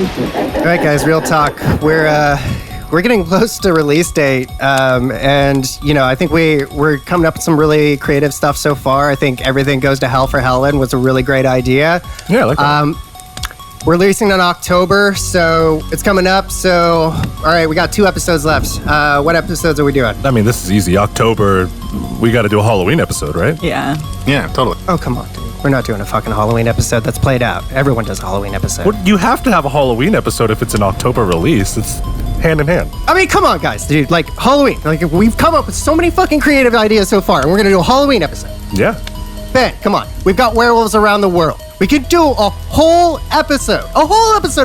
All right, guys, real talk. We're getting close to release date, and I think we're coming up with some really creative stuff so far. I think Everything Goes to Hell for Helen was a really great idea. Yeah, I like that. We're releasing in October, so it's coming up. So, all right, we got 2 episodes left. What episodes are we doing? I mean, this is easy. October, we got to do a Halloween episode, right? Yeah. Yeah, totally. Oh, come on, dude. We're not doing a fucking Halloween episode. That's played out. Everyone does a Halloween episode. Well, you have to have a Halloween episode if it's an October release. It's hand in hand. I mean, come on, guys, dude. Like, Halloween. Like, we've come up with so many fucking creative ideas so far, and we're going to do a Halloween episode. Yeah. Ben, come on. We've got werewolves around the world. We could do a whole episode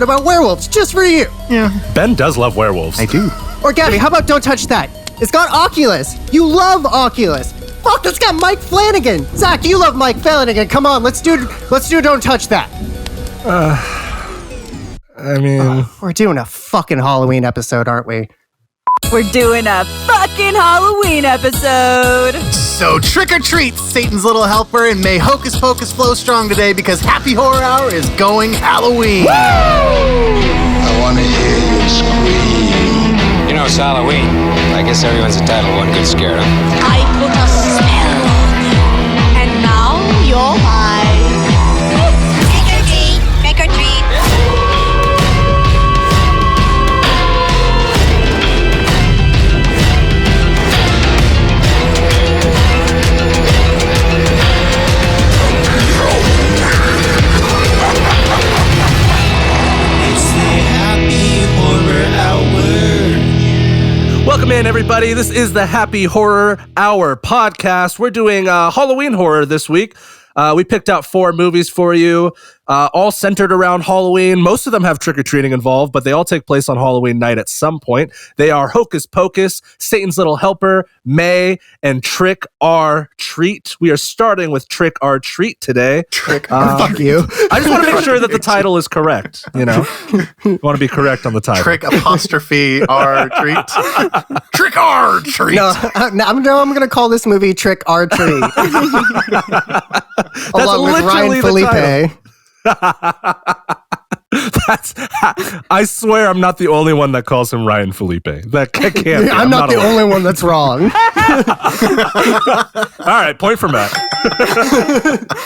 about werewolves just for you. Yeah. Ben does love werewolves. I do. Or Gabby, how about Don't Touch That? It's got Oculus. You love Oculus. Fuck, it's got Mike Flanagan. Zach, you love Mike Flanagan. Come on, let's do Don't Touch That. I mean... We're doing a fucking Halloween episode, aren't we? We're doing a fucking Halloween episode. So trick or treat, Satan's little helper, and may Hocus Pocus flow strong today because Happy Horror Hour is going Halloween. Woo! I want to hear you scream. You know, it's Halloween. I guess everyone's entitled to one good scare, huh? I put a spell on you, and now you're mine. Trick or treat, trick or treat. Welcome in, everybody. This is the Happy Horror Hour podcast. We're doing Halloween horror this week. We picked out 4 movies for you, all centered around Halloween. Most of them have trick-or-treating involved, but they all take place on Halloween night at some point. They are Hocus Pocus, Satan's Little Helper, May, and Trick or Treat. We are starting with Trick or Treat today. Fuck you. I just want to make sure that the title is correct, I want to be correct on the title. Trick apostrophe R treat. Trick or treat. No, I'm going to call this movie Trick or Treat. Along with Ryan Felipe. I swear I'm not the only one that calls him Ryan Felipe. That can't be. I'm not the only one that's wrong. All right, point for Matt.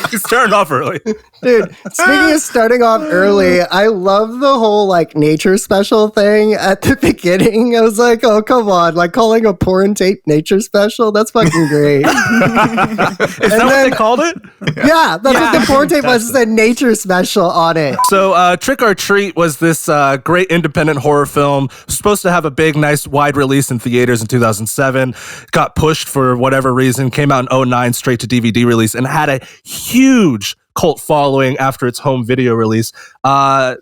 He's turned off early. Dude, speaking of starting off early, I love the whole nature special thing at the beginning. I was like, oh, come on. Like calling a porn tape nature special? That's fucking great. Is that what they called it? Yeah, that's what the porn tape was. It said nature special on it. So Trick or Treat was this great independent horror film. Supposed to have a big, nice, wide release in theaters in 2007. Got pushed for whatever reason. Came out in 2009, straight to DVD release, and had a huge cult following after its home video release.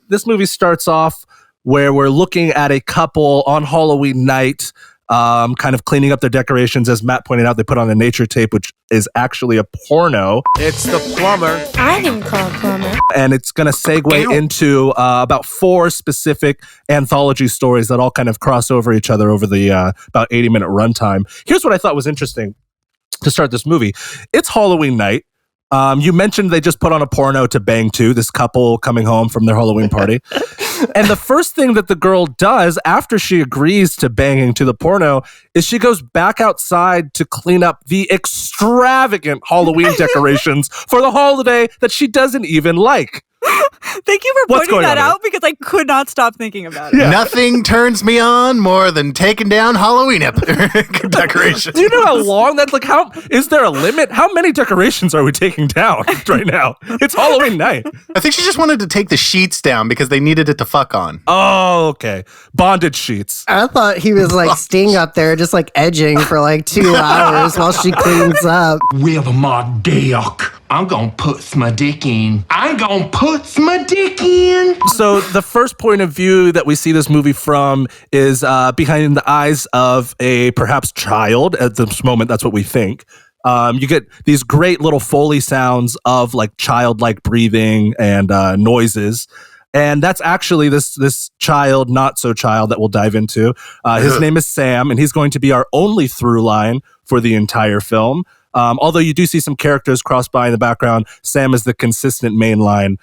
This movie starts off where we're looking at a couple on Halloween night, kind of cleaning up their decorations. As Matt pointed out, they put on a nature tape, which is actually a porno. It's the plumber. I can call plumber. And it's going to segue into about 4 specific anthology stories that all kind of cross over each other over the about 80-minute runtime. Here's what I thought was interesting to start this movie. It's Halloween night. You mentioned they just put on a porno to bang to, this couple coming home from their Halloween party. And the first thing that the girl does after she agrees to banging to the porno is she goes back outside to clean up the extravagant Halloween decorations for the holiday that she doesn't even like. Thank you for pointing that out because I could not stop thinking about it. Yeah. Nothing turns me on more than taking down Halloween decorations. Do you know how long that's how is there a limit? How many decorations are we taking down right now? It's Halloween night. I think she just wanted to take the sheets down because they needed it to fuck on. Oh, okay. Bondage sheets. I thought he was staying up there just edging for 2 hours while she cleans up. With my dick, I'm gonna put my dick in. I'm gonna put my dick in. So the first point of view that we see this movie from is behind the eyes of a perhaps child. At this moment, that's what we think. You get these great little Foley sounds of childlike breathing and noises. And that's actually this child, not so child, that we'll dive into. His name is Sam, and he's going to be our only through line for the entire film. Although you do see some characters cross by in the background, Sam is the consistent main line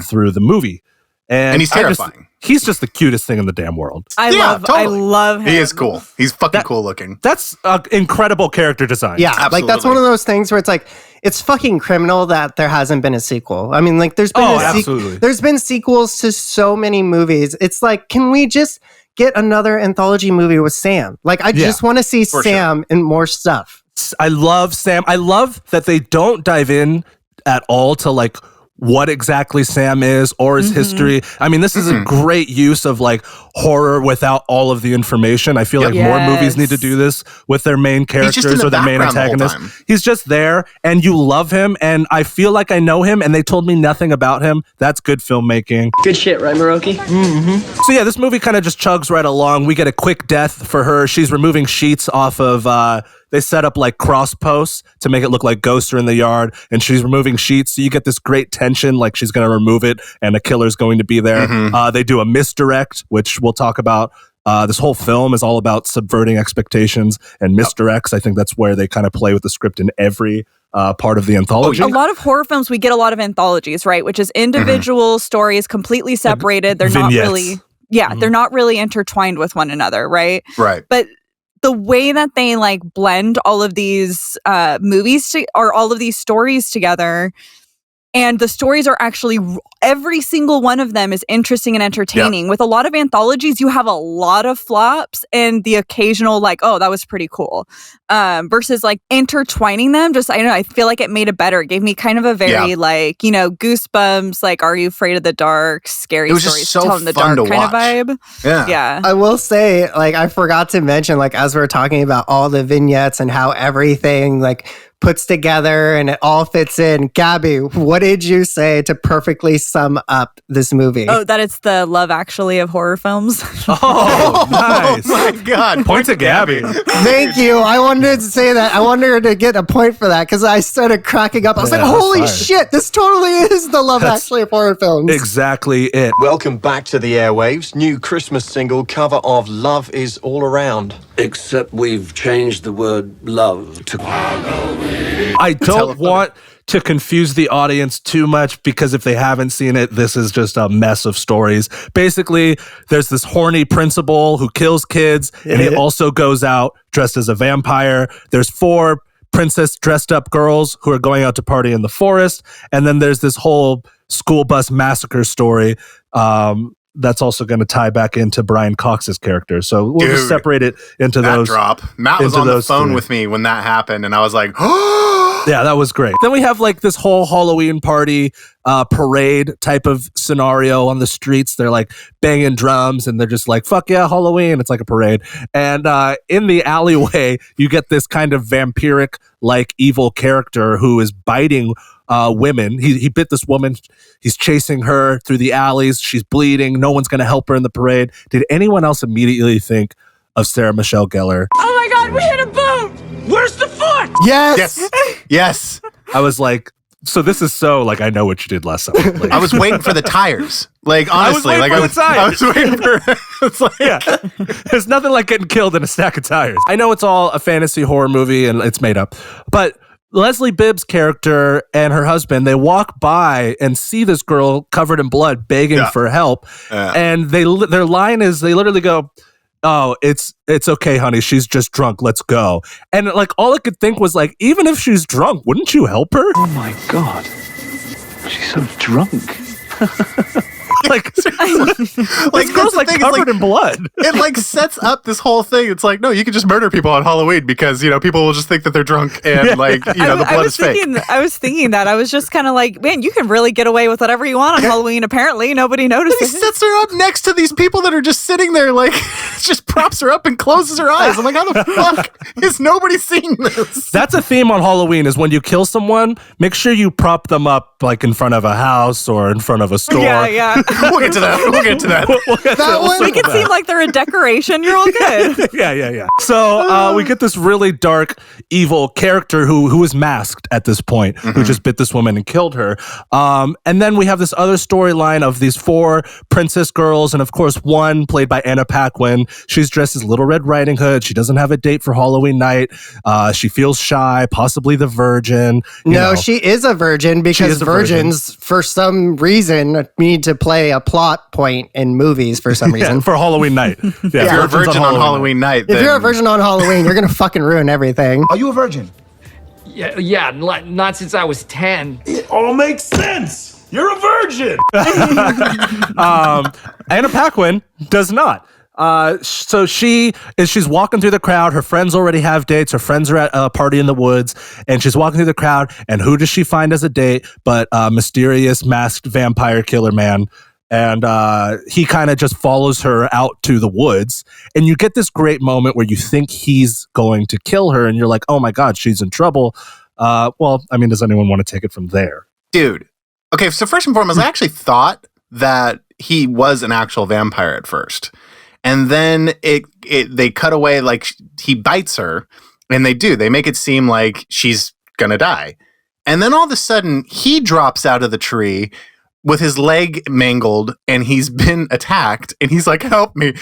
through the movie. And he's terrifying. He's just the cutest thing in the damn world. I love him. He is cool. He's fucking cool looking. That's incredible character design. Yeah, Absolutely. like that's one of those things where it's like, it's fucking criminal that there hasn't been a sequel. I mean, like there's been there's been sequels to so many movies. It's like, can we just get another anthology movie with Sam? Like, I just want to see Sam in more stuff. I love Sam. I love that they don't dive in at all to like what exactly Sam is or his history. I mean, this is a great use of like horror without all of the information. I feel like more movies need to do this with their main characters or their main antagonists. He's just there and you love him, and I feel like I know him and they told me nothing about him. That's good filmmaking. Good shit, right, Moroki? So yeah, this movie kind of just chugs right along. We get a quick death for her. She's removing sheets off of they set up like cross posts to make it look like ghosts are in the yard, and she's removing sheets. So you get this great tension, like she's going to remove it and a killer's going to be there. They do a misdirect, which we'll talk about. This whole film is all about subverting expectations and misdirects. I think that's where they kind of play with the script in every part of the anthology. A lot of horror films, we get a lot of anthologies, right? Which is individual stories completely separated. They're vignettes. Not really, they're not really intertwined with one another, right? Right. But the way that they like blend all of these movies or all of these stories together, and the stories are actually, every single one of them is interesting and entertaining. With a lot of anthologies, you have a lot of flops and the occasional like, oh, that was pretty cool. Versus like intertwining them, just, I don't know, I feel like it made it better. It gave me kind of a very like, you know, Goosebumps, like Are You Afraid of the Dark, scary stories so tell in the fun dark to kind of vibe. Yeah. I will say, like, I forgot to mention, like, as we're talking about all the vignettes and how everything like puts together and it all fits in. Gabby, what did you say to perfectly sum up this movie? Oh, that it's the Love Actually of horror films. Oh, nice. Oh my God. Point to Gabby. Thank you. I wanted to say that. I wanted her to get a point for that because I started cracking up. I was like, holy shit, this totally is the Love Actually of horror films. Exactly it. Welcome back to the airwaves. New Christmas single cover of Love Is All Around. Except we've changed the word love to Halloween. I don't want to confuse the audience too much because if they haven't seen it, this is just a mess of stories. Basically, there's this horny principal who kills kids, and he also goes out dressed as a vampire. There's 4 princess dressed up girls who are going out to party in the forest, and then there's this whole school bus massacre story that's also going to tie back into Brian Cox's character. So we'll just separate it into those. Drop. Matt was on the phone with me when that happened, and I was like, oh! Yeah, that was great. Then we have like this whole Halloween party parade type of scenario on the streets. They're like banging drums and they're just like, fuck yeah, Halloween. It's like a parade. And in the alleyway, you get this kind of vampiric like evil character who is biting women. He bit this woman. He's chasing her through the alleys. She's bleeding. No one's going to help her in the parade. Did anyone else immediately think of Sarah Michelle Gellar? Oh my God, we hit a boat! Where's the foot? Yes. I was like, so this is so like I know what you did last summer. Like, I was waiting for the tires. Like honestly, I was waiting for. It's like, there's nothing like getting killed in a stack of tires. I know it's all a fantasy horror movie and it's made up, but Leslie Bibb's character and her husband, they walk by and see this girl covered in blood begging for help, and their line is they literally go, "Oh, it's okay, honey. She's just drunk. Let's go." And like all I could think was like, even if she's drunk, wouldn't you help her? Oh my God. She's so drunk. Like, this girl's like covered in blood. It like sets up this whole thing. It's like, no, you can just murder people on Halloween because, you know, people will just think that they're drunk and like, you know, the blood is fake. I was thinking that. I was just kind of like, man, you can really get away with whatever you want on Halloween. Apparently, nobody notices. And he sets her up next to these people that are just sitting there, like, just props her up and closes her eyes. I'm like, how the fuck is nobody seeing this? That's a theme on Halloween is when you kill someone, make sure you prop them up like in front of a house or in front of a store. Yeah. We'll get to that. Make it seem like they're a decoration. You're all good. Yeah. So we get this really dark, evil character who is masked at this point, who just bit this woman and killed her. And then we have this other storyline of these 4 princess girls, and of course one played by Anna Paquin she's dressed as Little Red Riding Hood. She doesn't have a date for Halloween night. She feels shy, possibly the virgin. No, she is a virgin because virgins, for some reason, need to play a plot point in movies for some reason. For Halloween night. If you're a virgin on Halloween night, if you're a virgin on Halloween, you're going to fucking ruin everything. Are you a virgin? Yeah, not since I was 10. It all makes sense. You're a virgin. Anna Paquin does not. So she's walking through the crowd. Her friends already have dates. Her friends are at a party in the woods, and she's walking through the crowd. And who does she find as a date but a mysterious masked vampire killer man? And he kind of just follows her out to the woods. And you get this great moment where you think he's going to kill her, and you're like, oh my God, she's in trouble. Well, I mean, does anyone want to take it from there? Dude. Okay, so first and foremost, I actually thought that he was an actual vampire at first. And then they cut away, like he bites her, and they make it seem like she's gonna die. And then all of a sudden he drops out of the tree with his leg mangled, and he's been attacked, and he's like, help me.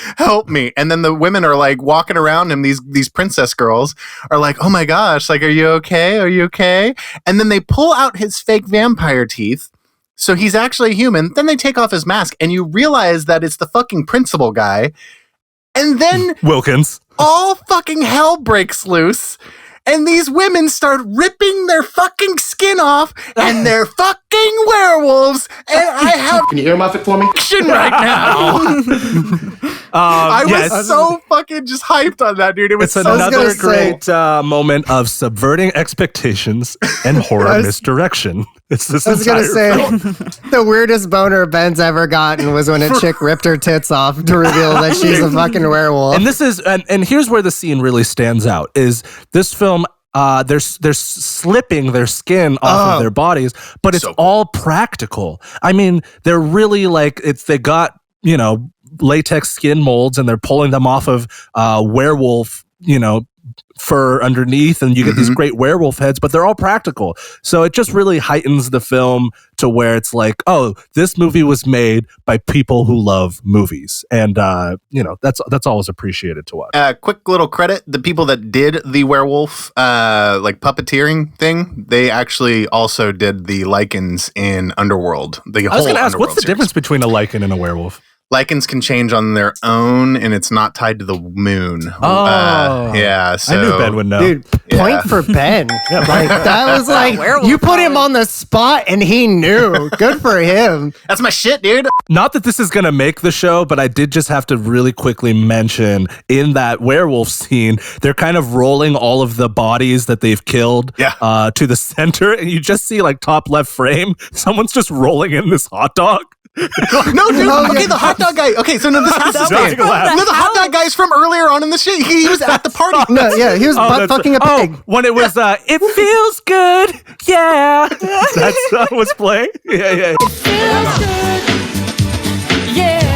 And then the women are like walking around him, these princess girls are like, oh my gosh, like, are you okay? And then they pull out his fake vampire teeth. So he's actually human. Then they take off his mask, and you realize that it's the fucking principal guy. And then Wilkins. All fucking hell breaks loose. And these women start ripping their fucking skin off, and they're fucking werewolves. And I have Can you earmuff it for me? action right now. I was so fucking just hyped on that, dude. It was It's so another great moment of subverting expectations and horror misdirection. It's this I was going to entire say, film. the weirdest boner Ben's ever gotten was when a chick ripped her tits off to reveal that she's a fucking werewolf. And this is, and here's where the scene really stands out, is this film, they're slipping their skin off of their bodies, but it's all practical. I mean, they're really like, they got, latex skin molds, and they're pulling them off of werewolf, fur underneath, and you get these great werewolf heads, but they're all practical. So it just really heightens the film to where it's like, oh, this movie was made by people who love movies. And, that's always appreciated to watch. Quick little credit. The people that did the werewolf, like puppeteering thing, they actually also did the lichens in Underworld. I was going to ask, what's the difference between a lichen and a werewolf? Lichens can change on their own, and it's not tied to the moon. Yeah. So, I knew Ben would know. Dude, point for Ben. Like, that was like, you put him on the spot, and he knew. Good for him. That's my shit, dude. Not that this is going to make the show, but I did just have to really quickly mention in that werewolf scene, they're kind of rolling all of the bodies that they've killed to the center, and you just see, like, top left frame, someone's just rolling in this hot dog. No, dude. Okay, the hot dog guy. Okay, so no, this has to stand. No, the hot dog guy's from earlier on in the shit. He was at the party. No, yeah, he was butt fucking a pig. When it was, it feels good. Yeah. That's was playing. Yeah. It feels good. Yeah.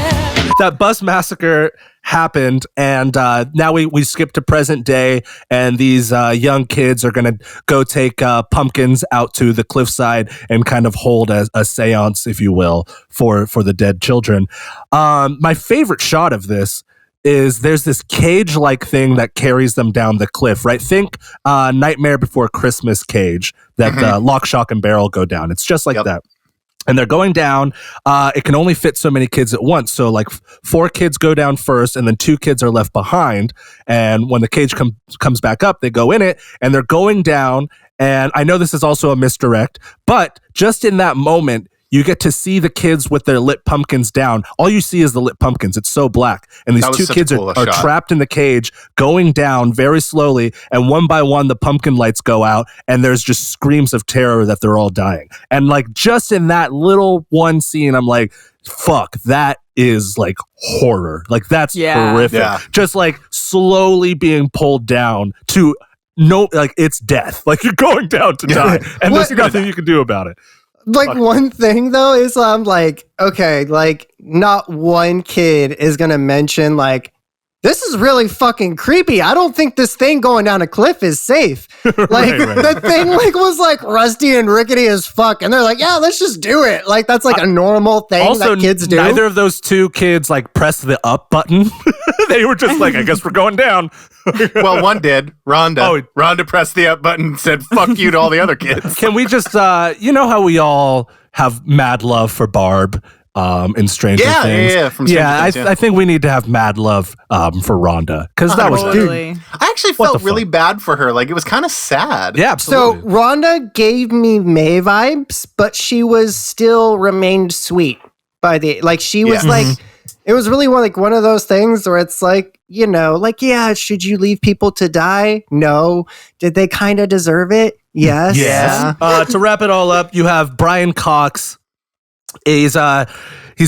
That bus massacre happened, and now we skip to present day, and these young kids are going to go take pumpkins out to the cliffside and kind of hold a seance, if you will, for the dead children. My favorite shot of this is there's this cage-like thing that carries them down the cliff, right? Think Nightmare Before Christmas cage that Lock, Shock, and Barrel go down. It's just like that. And they're going down. It can only fit so many kids at once. So like 4 kids go down first, and then 2 kids are left behind. And when the cage comes back up, they go in it, and they're going down. And I know this is also a misdirect, but just in that moment, you get to see the kids with their lit pumpkins down. All you see is the lit pumpkins. It's so black. And these 2 kids are trapped in the cage, going down very slowly. And one by one, the pumpkin lights go out. And there's just screams of terror that they're all dying. And like just in that little one scene, I'm like, fuck, that is like horror. Like that's horrific. Yeah. Just like slowly being pulled down to like it's death. Like you're going down to die. And there's nothing you can do about it. Like one thing though is I'm like, okay, like not one kid is gonna mention like this is really fucking creepy. I don't think this thing going down a cliff is safe. Like the thing was like rusty and rickety as fuck. And they're like, yeah, let's just do it. Like that's like a normal thing that kids do. Neither of those two kids like pressed the up button. They were just like, I guess we're going down. Well, one did. Rhonda pressed the up button and said, fuck you to all the other kids. Can we just, you know how we all have mad love for Barb in Stranger Things? Yeah, from Stranger Things, I think we need to have mad love for Rhonda. Because that was, Totally. I actually felt really bad for her. Like, it was kind of sad. Yeah, absolutely. So Rhonda gave me May vibes, but she still remained sweet by the, like, she was like, it was really one of those things where it's like, you know, like, yeah, should you leave people to die? No. Did they kind of deserve it? Yes. Yeah. To wrap it all up, you have Brian Cox. He's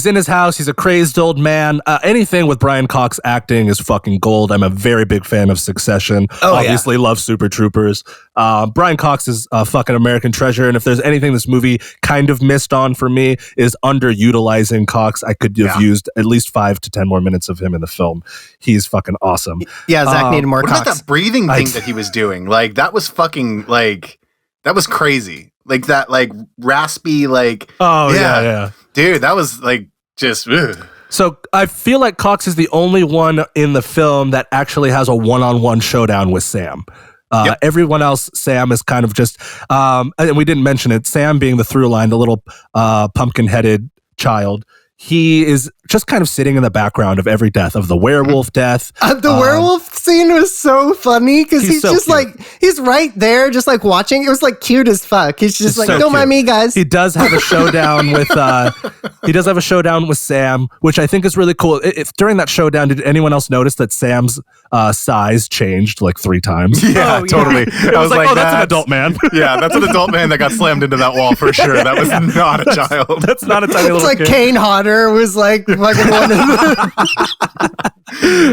in his house. He's a crazed old man. Anything with Brian Cox acting is fucking gold. I'm a very big fan of Succession. Obviously love Super Troopers. Brian Cox is a fucking American treasure. And if there's anything this movie kind of missed on for me is underutilizing Cox. I could have used at least 5 to 10 more minutes of him in the film. He's fucking awesome. Yeah, Zach needed more What Cox. about that breathing thing that he was doing? Like, that was fucking, like, that was crazy. Like, that, like, raspy, like... Oh, yeah. Dude, that was, like, just... Ugh. So I feel like Cox is the only one in the film that actually has a one-on-one showdown with Sam. Everyone else, Sam is kind of just... and we didn't mention it, Sam being the through line, the little pumpkin-headed child, he is just kind of sitting in the background of every death, of the werewolf death. The werewolf scene was so funny because he's so just cute. like, he's right there just like watching. It was like cute as fuck. He's just It's like, so don't cute. mind me, guys. He does have a showdown with Sam, which I think is really cool. If during that showdown, did anyone else notice that Sam's size changed like 3 times? Yeah, totally. I was like, oh, that's an adult man. Yeah, that's an adult man that got slammed into that wall for sure. That was not a child. That's not a tiny It's little like kid. Kane Hodder was like fucking one of the...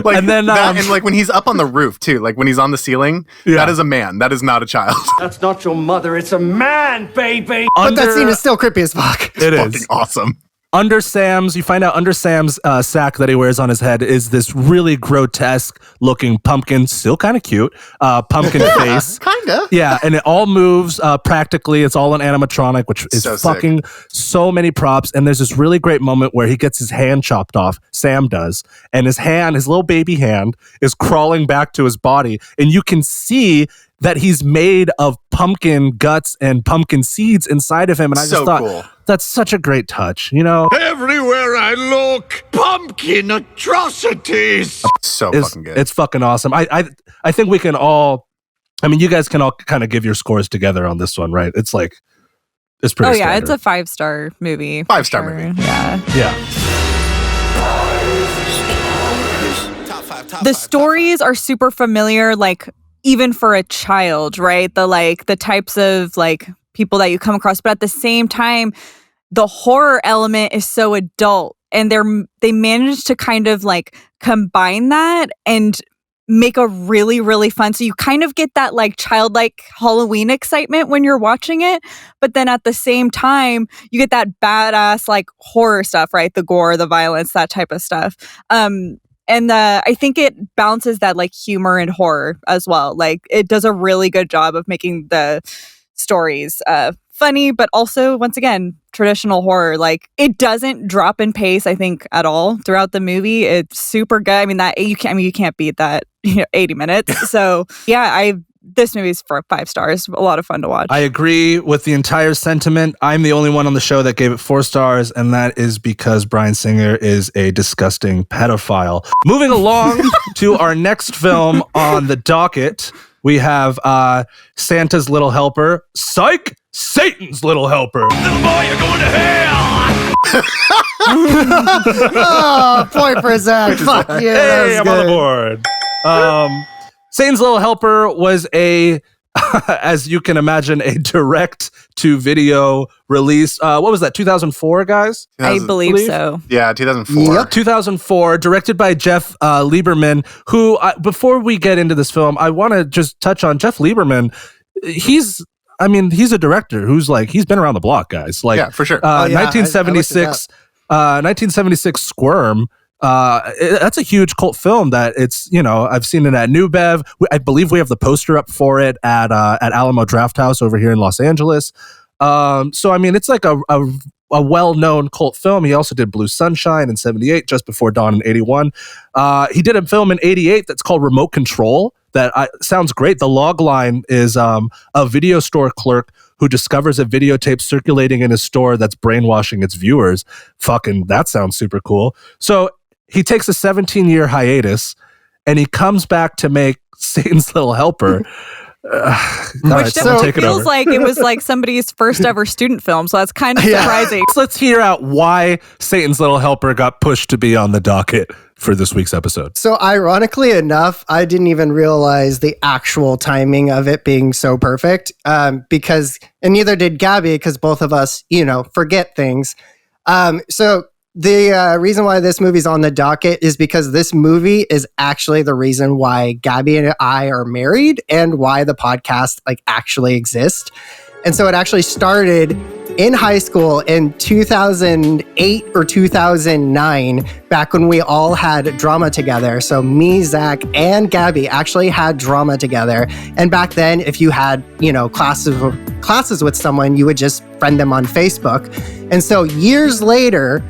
Like, And then, and like when he's up on the roof too, like when he's on the ceiling, that is a man. That is not a child. That's not your mother, it's a man, baby! But that scene is still creepy as fuck. It is fucking awesome. You find out under Sam's sack that he wears on his head is this really grotesque looking pumpkin, still kind of cute, pumpkin face. Kinda. Yeah, and it all moves practically. It's all an animatronic, which is So fucking so many props. And there's this really great moment where he gets his hand chopped off, Sam does, and his little baby hand is crawling back to his body. And you can see that he's made of pumpkin guts and pumpkin seeds inside of him. And I just thought, cool. That's such a great touch, you know? Everywhere I look, pumpkin atrocities. So fucking good. It's fucking awesome. I think we can all, I mean, you guys can all kind of give your scores together on this one, right? It's like, it's pretty standard. It's a 5-star movie. 5-star movie. Yeah. Yeah. The stories are super familiar, like even for a child, right? The types of like people that you come across, but at the same time, the horror element is so adult, and they managed to kind of like combine that and make a really, really fun. So you kind of get that like childlike Halloween excitement when you're watching it, but then at the same time, you get that badass like horror stuff, right? The gore, the violence, that type of stuff. And I think it balances that like humor and horror as well. Like it does a really good job of making the stories funny, but also once again traditional horror. Like it doesn't drop in pace, I think, at all throughout the movie. It's super good. I mean you can't beat that 80 minutes. So yeah, this movie's for 5 stars. A lot of fun to watch. I agree with the entire sentiment. I'm the only one on the show that gave it 4 stars, and that is because Bryan Singer is a disgusting pedophile. Moving along to our next film on the docket, we have Santa's Little Helper. Psych! Satan's Little Helper. Little boy, you're going to hell! Oh, point for Zach. Fuck you. Hey, I'm on the board. Satan's Little Helper was as you can imagine, a direct-to-video release. What was that, 2004, guys? I believe so. Yeah, 2004. Yep. 2004, directed by Jeff Lieberman, who, before we get into this film, I want to just touch on Jeff Lieberman. He's a director who's like, he's been around the block, guys. Like, yeah, for sure. 1976 Squirm. that's a huge cult film that it's, I've seen it at New Bev. I believe we have the poster up for it at Alamo Drafthouse over here in Los Angeles. So, I mean, it's like a well-known cult film. He also did Blue Sunshine in 78, Just Before Dawn in 81. He did a film in 88 that's called Remote Control that sounds great. The log line is a video store clerk who discovers a videotape circulating in his store that's brainwashing its viewers. Fucking, that sounds super cool. So he takes a 17-year hiatus and he comes back to make Satan's Little Helper. Which definitely feels like it was like somebody's first ever student film, so that's kind of surprising. So let's hear out why Satan's Little Helper got pushed to be on the docket for this week's episode. So ironically enough, I didn't even realize the actual timing of it being so perfect, because, and neither did Gabby, because both of us, forget things. So the reason why this movie's on the docket is because this movie is actually the reason why Gabby and I are married and why the podcast actually exists. And so it actually started in high school in 2008 or 2009, back when we all had drama together. So me, Zach, and Gabby actually had drama together. And back then, if you had, classes with someone, you would just friend them on Facebook. And so years later,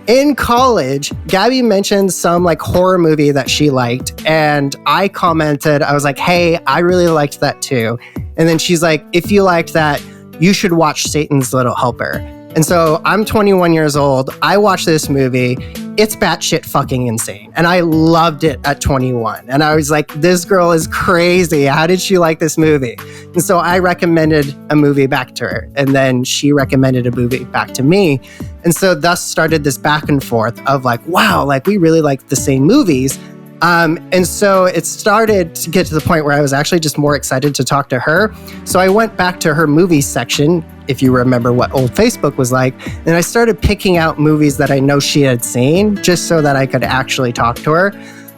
in college, Gabby mentioned some horror movie that she liked, and I commented, I was like, hey, I really liked that too. And then she's like, if you liked that, you should watch Satan's Little Helper. And so I'm 21 years old. I watched this movie. It's batshit fucking insane. And I loved it at 21. And I was like, this girl is crazy. How did she like this movie? And so I recommended a movie back to her. And then she recommended a movie back to me. And so thus started this back and forth of wow, we really like the same movies. And so it started to get to the point where I was actually just more excited to talk to her. So I went back to her movie section, if you remember what old Facebook was like, and I started picking out movies that I know she had seen just so that I could actually talk to her.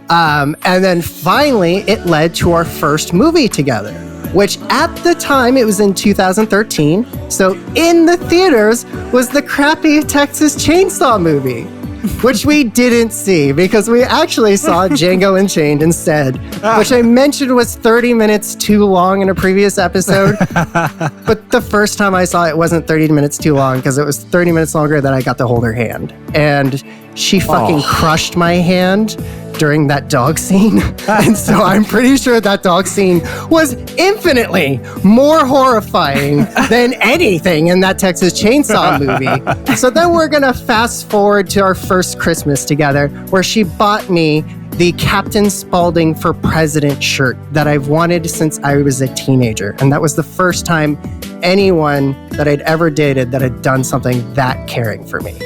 And then finally, it led to our first movie together, which at the time, it was in 2013. So in the theaters was the crappy Texas Chainsaw movie, which we didn't see because we actually saw Django Unchained instead, which I mentioned was 30 minutes too long in a previous episode. But the first time I saw it wasn't 30 minutes too long because it was 30 minutes longer than I got to hold her hand. And she fucking crushed my hand during that dog scene. And so I'm pretty sure that dog scene was infinitely more horrifying than anything in that Texas Chainsaw movie. So then we're going to fast forward to our first Christmas together, where she bought me the Captain Spaulding for President shirt that I've wanted since I was a teenager. And that was the first time anyone that I'd ever dated that had done something that caring for me.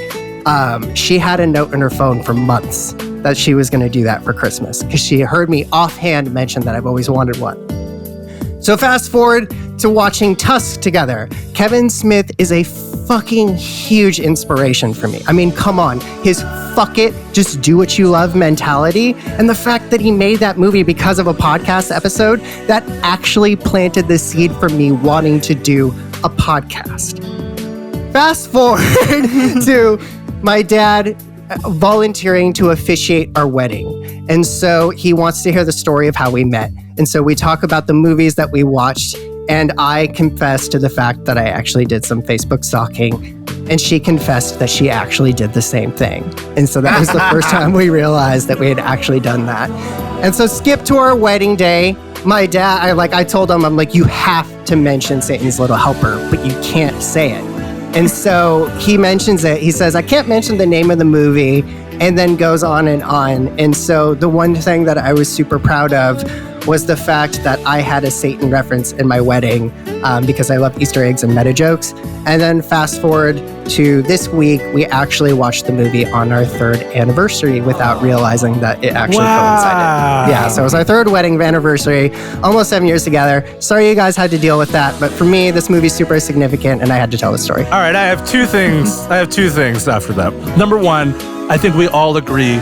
She had a note in her phone for months that she was going to do that for Christmas because she heard me offhand mention that I've always wanted one. So fast forward to watching Tusk together. Kevin Smith is a fucking huge inspiration for me. I mean, come on. His fuck it, just do what you love mentality. And the fact that he made that movie because of a podcast episode, that actually planted the seed for me wanting to do a podcast. Fast forward to my dad volunteering to officiate our wedding. And so he wants to hear the story of how we met. And so we talk about the movies that we watched, and I confess to the fact that I actually did some Facebook stalking, and she confessed that she actually did the same thing. And so that was the first time we realized that we had actually done that. And so skip to our wedding day. My dad, I told him, I'm like, you have to mention Satan's Little Helper, but you can't say it. And so he mentions it. He says, I can't mention the name of the movie, and then goes on and on. And so the one thing that I was super proud of was the fact that I had a Satan reference in my wedding because I love Easter eggs and meta jokes. And then fast forward to this week, we actually watched the movie on our 3rd anniversary without realizing that it actually coincided. Yeah, so it was our 3rd wedding anniversary, almost 7 years together. Sorry you guys had to deal with that, but for me, this movie's super significant and I had to tell the story. All right, I have two things after that. Number one, I think we all agree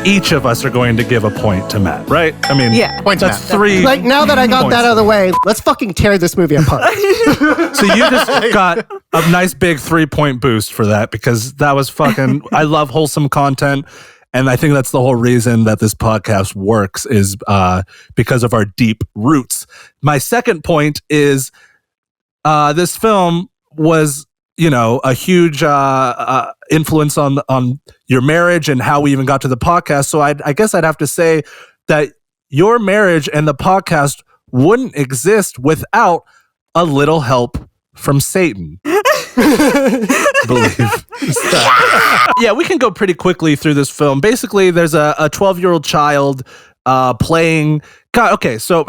each of us are going to give a point to Matt, right? I mean, point to that's Matt. 3. Now that I got that out of the way, let's fucking tear this movie apart. So you just got a nice big 3-point boost for that because that was fucking, I love wholesome content. And I think that's the whole reason that this podcast works is because of our deep roots. My second point is this film was, a huge influence on your marriage and how we even got to the podcast. So I guess I'd have to say that your marriage and the podcast wouldn't exist without a little help from Satan. Believe. Yeah, we can go pretty quickly through this film. Basically, there's a 12-year-old child playing. God, okay, so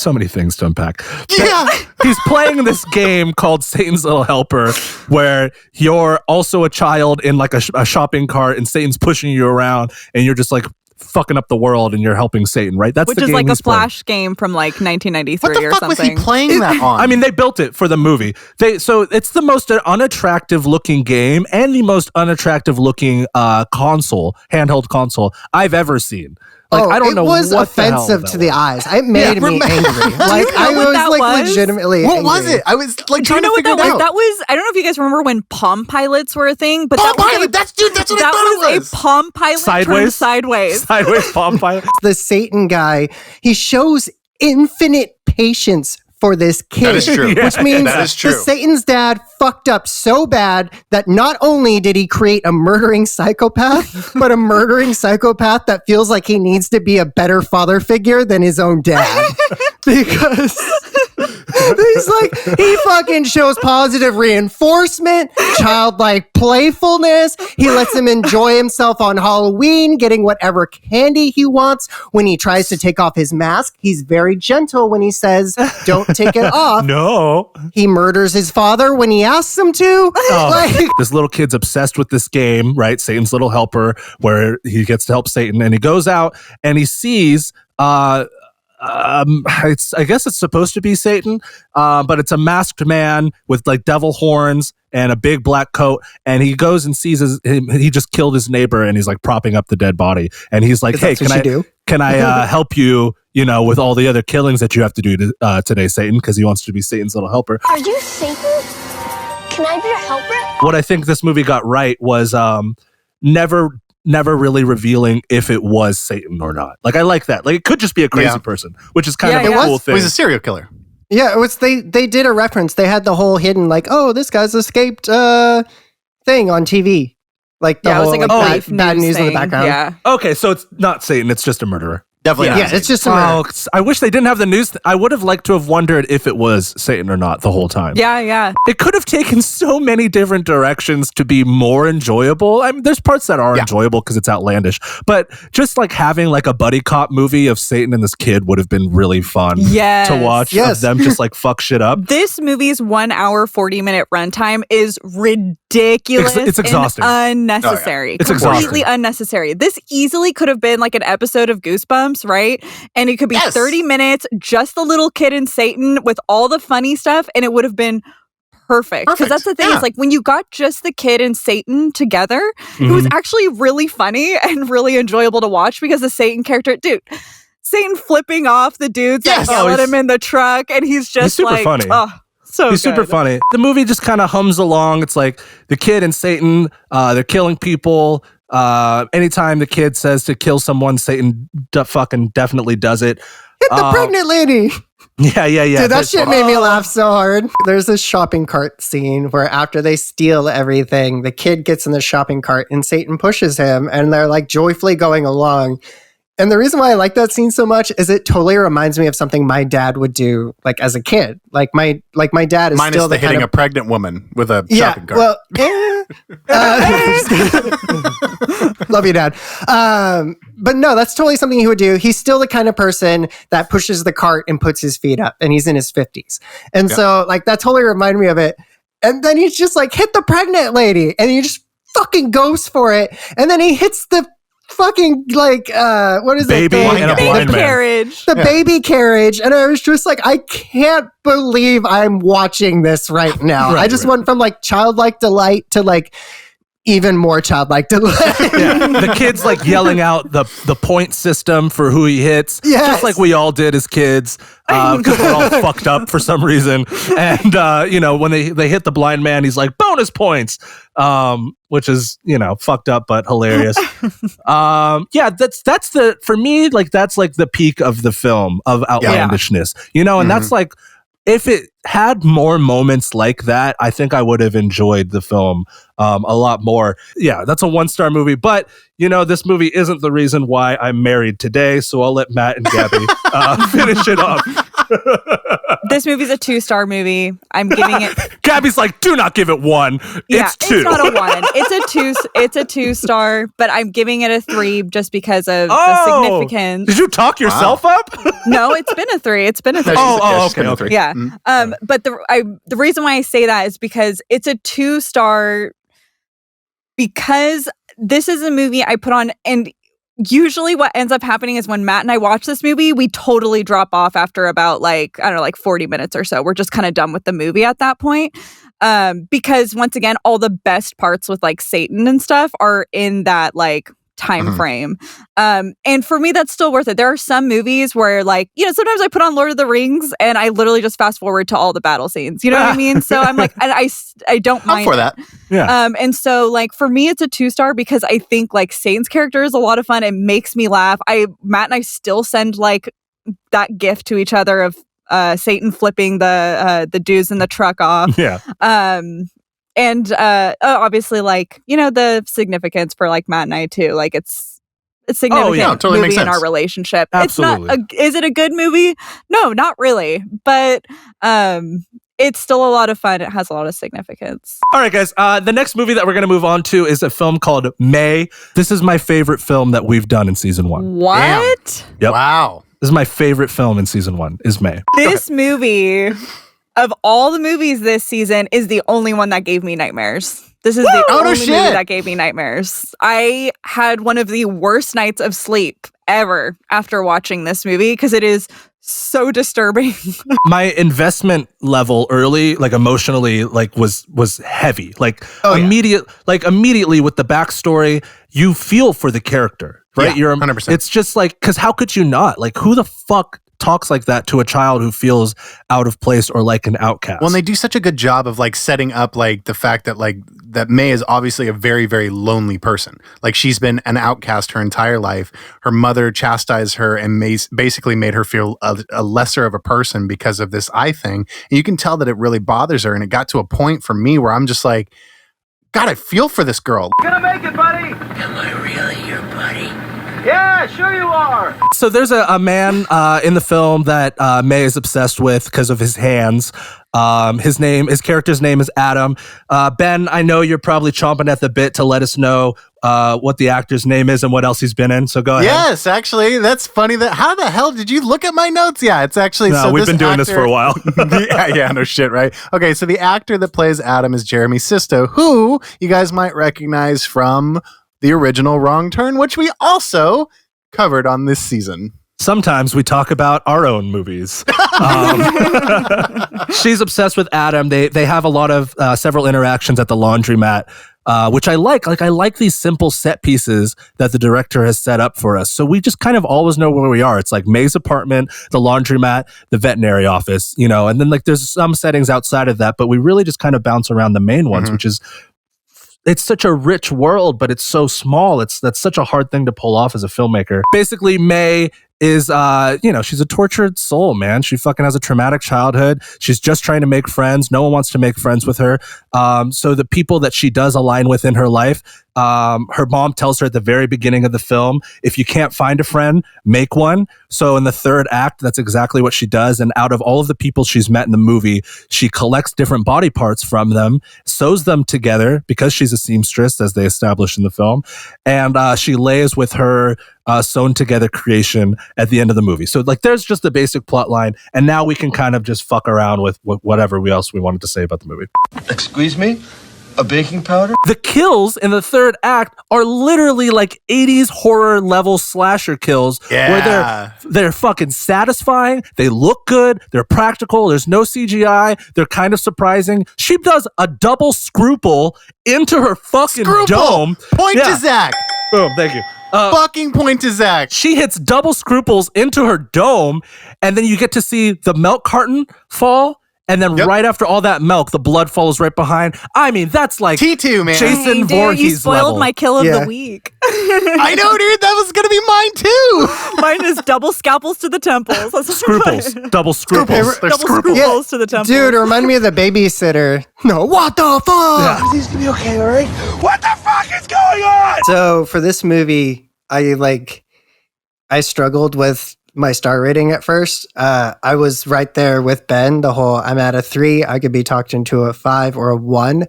many things to unpack. Yeah. He's playing this game called Satan's Little Helper, where you're also a child in like a shopping cart, and Satan's pushing you around, and you're just like fucking up the world, and you're helping Satan, right? That's Which the is game like a he's playing. Flash game from like 1993 What the or fuck something. was he playing that on? I mean, they built it for the movie. So it's the most unattractive looking game and the most unattractive looking handheld console I've ever seen. Like, I don't know. It was what the hell offensive that to the eyes. It made me angry. Like, know I what was that like was? legitimately What angry. was it? I was like Do you trying know to what figure that it was? out. That was, I don't know if you guys remember when Palm Pilots were a thing, but Palm that was Pilot, that's what I thought that it was a Palm Pilot turned sideways. Sideways Palm Pilot. The Satan guy, he shows infinite patience for this kid. That is true. Which means That is true. the Satan's dad fucked up so bad that not only did he create a murdering psychopath, but a murdering psychopath that feels like he needs to be a better father figure than his own dad. Because he's like, he fucking shows positive reinforcement, childlike playfulness. He lets him enjoy himself on Halloween, getting whatever candy he wants. When he tries to take off his mask, he's very gentle when he says, don't take it off. No. He murders his father when he asks him to. Like, This little kid's obsessed with this game, right? Satan's Little Helper, where he gets to help Satan, and he goes out and he sees I guess it's supposed to be Satan, but it's a masked man with like devil horns and a big black coat, and he goes and sees he just killed his neighbor, and he's like propping up the dead body, and he's like, hey, can I help you, with all the other killings that you have to do today, Satan, because he wants to be Satan's little helper. Are you Satan? Can I be your helper? What I think this movie got right was never really revealing if it was Satan or not. Like, I like that. Like, it could just be a crazy person, which is kind of a cool thing. It was a serial killer. yeah, it was. They did a reference. They had the whole hidden, like, oh, this guy's escaped thing on TV. Like, the Yeah, it was whole like a bad news in the thing. background. Yeah. Okay, so it's not Satan. It's just a murderer. Definitely not. Yeah, it's just a murder. I wish they didn't have the news. I would have liked to have wondered if it was Satan or not the whole time. Yeah. It could have taken so many different directions to be more enjoyable. I mean, there's parts that are enjoyable because it's outlandish, but just like having like a buddy cop movie of Satan and this kid would have been really fun to watch. Of them just like fuck shit up. This movie's 1 hour, 40-minute runtime is ridiculous. It's exhausting. And unnecessary. It's completely exhausting. unnecessary. This easily could have been like an episode of Goosebumps, right? And it could be 30 minutes, just the little kid and Satan with all the funny stuff, and it would have been perfect. Because that's the thing, is like when you got just the kid and Satan together, it was actually really funny and really enjoyable to watch because the Satan character, dude, Satan flipping off the dudes that yell at him in the truck, and he's super like, funny. oh, so He's super funny. The movie just kind of hums along. It's like the kid and Satan, they're killing people. Anytime the kid says to kill someone, Satan fucking definitely does it. Hit the pregnant lady. Yeah. Dude, that shit made me laugh so hard. There's this shopping cart scene where after they steal everything, the kid gets in the shopping cart and Satan pushes him, and they're like joyfully going along. And the reason why I like that scene so much is it totally reminds me of something my dad would do, like as a kid. Like my dad is Minus still the hitting a pregnant woman with a shopping cart. Well, love you, Dad. But no, that's totally something he would do. He's still the kind of person that pushes the cart and puts his feet up, and he's in his 50s. And so, like, that totally reminded me of it. And then he's just like, hit the pregnant lady, and he just fucking goes for it. And then he hits the fucking like what is baby it? and a blind man. carriage. The baby carriage. And I was just like, I can't believe I'm watching this right now. I just went from like childlike delight to like, even more childlike delight. The kid's like yelling out the point system for who he hits, just like we all did as kids, because we're all fucked up for some reason. And when they hit the blind man, he's like bonus points, which is fucked up but hilarious. That's for me, like that's like the peak of the film of outlandishness, and that's like, if it had more moments like that, I think I would have enjoyed the film a lot more. Yeah, that's a 1-star movie. But, this movie isn't the reason why I'm married today. So I'll let Matt and Gabby finish it up. This movie's a 2-star movie. I'm giving it. Gabby's like, do not give it 1. It's 2. It's not a 1. It's a 2-star, but I'm giving it a 3 just because of the significance. Did you talk yourself up? No, it's been a 3. It's been a 3. Okay. Yeah. But the reason why I say that is because it's a 2-star because this is a movie I put on, and usually what ends up happening is when Matt and I watch this movie, we totally drop off after about 40 minutes or so. We're just kind of done with the movie at that point. Because once again, all the best parts with like Satan and stuff are in that time frame. And for me, that's still worth it. There are some movies where sometimes I put on Lord of the Rings and I literally just fast forward to all the battle scenes. You know what I mean? So I'm like, and I don't mind for that. Yeah. And so for me, it's a 2-star because I think Satan's character is a lot of fun. It makes me laugh. Matt and I still send that gift to each other of Satan flipping the dudes in the truck off. Yeah. And obviously, the significance for Matt and I too. It's significant totally movie makes in sense. our relationship. Absolutely. It's not. Is it a good movie? No, not really. But it's still a lot of fun. It has a lot of significance. All right, guys. The next movie that we're going to move on to is a film called May. This is my favorite film that we've done in season 1. What? Yep. Wow. This is my favorite film in season 1. Is May. This movie, of all the movies this season, is the only one that gave me nightmares. This is the only movie that gave me nightmares. I had one of the worst nights of sleep ever after watching this movie because it is so disturbing. My investment level early, emotionally, was heavy. Immediately with the backstory, you feel for the character, right? Yeah, 100%. It's just because how could you not? Who the fuck talks like that to a child who feels out of place or like an outcast? Well, and they do such a good job of setting up the fact that that May is obviously a very, very lonely person. She's been an outcast her entire life. Her mother chastised her and basically made her feel a lesser of a person because of this eye thing. And you can tell that it really bothers her. And it got to a point for me where I'm just like, God, I feel for this girl. Gonna make it, buddy. Am I really your buddy? Yeah, sure you are. So there's a man in the film that May is obsessed with because of his hands. His character's name is Adam. Ben, I know you're probably chomping at the bit to let us know what the actor's name is and what else he's been in. So go ahead. Yes, actually, that's funny. How the hell did you look at my notes? Yeah, it's actually... No, we've been doing this for a while. yeah, no shit, right? Okay, so the actor that plays Adam is Jeremy Sisto, who you guys might recognize from the original Wrong Turn, which we also covered on this season. Sometimes we talk about our own movies. She's obsessed with Adam. They have a lot of several interactions at the laundromat, which I like. I like these simple set pieces that the director has set up for us. So we just kind of always know where we are. It's May's apartment, the laundromat, the veterinary office, and then there's some settings outside of that, but we really just kind of bounce around the main ones, which is... It's such a rich world, but it's so small. That's such a hard thing to pull off as a filmmaker. Basically, May is, she's a tortured soul, man. She fucking has a traumatic childhood. She's just trying to make friends. No one wants to make friends with her. So the people that she does align with in her life, her mom tells her at the very beginning of the film, if you can't find a friend, make one. So in the third act, that's exactly what she does. And out of all of the people she's met in the movie, she collects different body parts from them, sews them together because she's a seamstress, as they establish in the film. And she lays with her sewn together creation at the end of the movie. So there's just the basic plot line. And now we can kind of just fuck around with whatever else we wanted to say about the movie. Excuse me? A baking powder? The kills in the third act are literally like 80s horror level slasher kills where they're fucking satisfying, they look good, they're practical, there's no CGI, they're kind of surprising. She does a double scruple into her fucking dome. Point to Zach. Boom, thank you. Fucking point to Zach. She hits double scruples into her dome, and then you get to see the milk carton fall. And then right after all that milk, the blood follows right behind. I mean, that's like T2, man. Jason Dude, Voorhees you spoiled level. my kill of the week. I know, dude. That was going to be mine, too. Mine is double scalpels to the temples. That's Scruples. Double scruples. Double scruples to the temples. Dude, it reminded me of the babysitter. No, what the fuck? Yeah. Everything's gonna be okay, all right? What the fuck is going on? So for this movie, I struggled with my star rating at first. I was right there with Ben, the whole I'm at a 3. I could be talked into a 5 or a 1.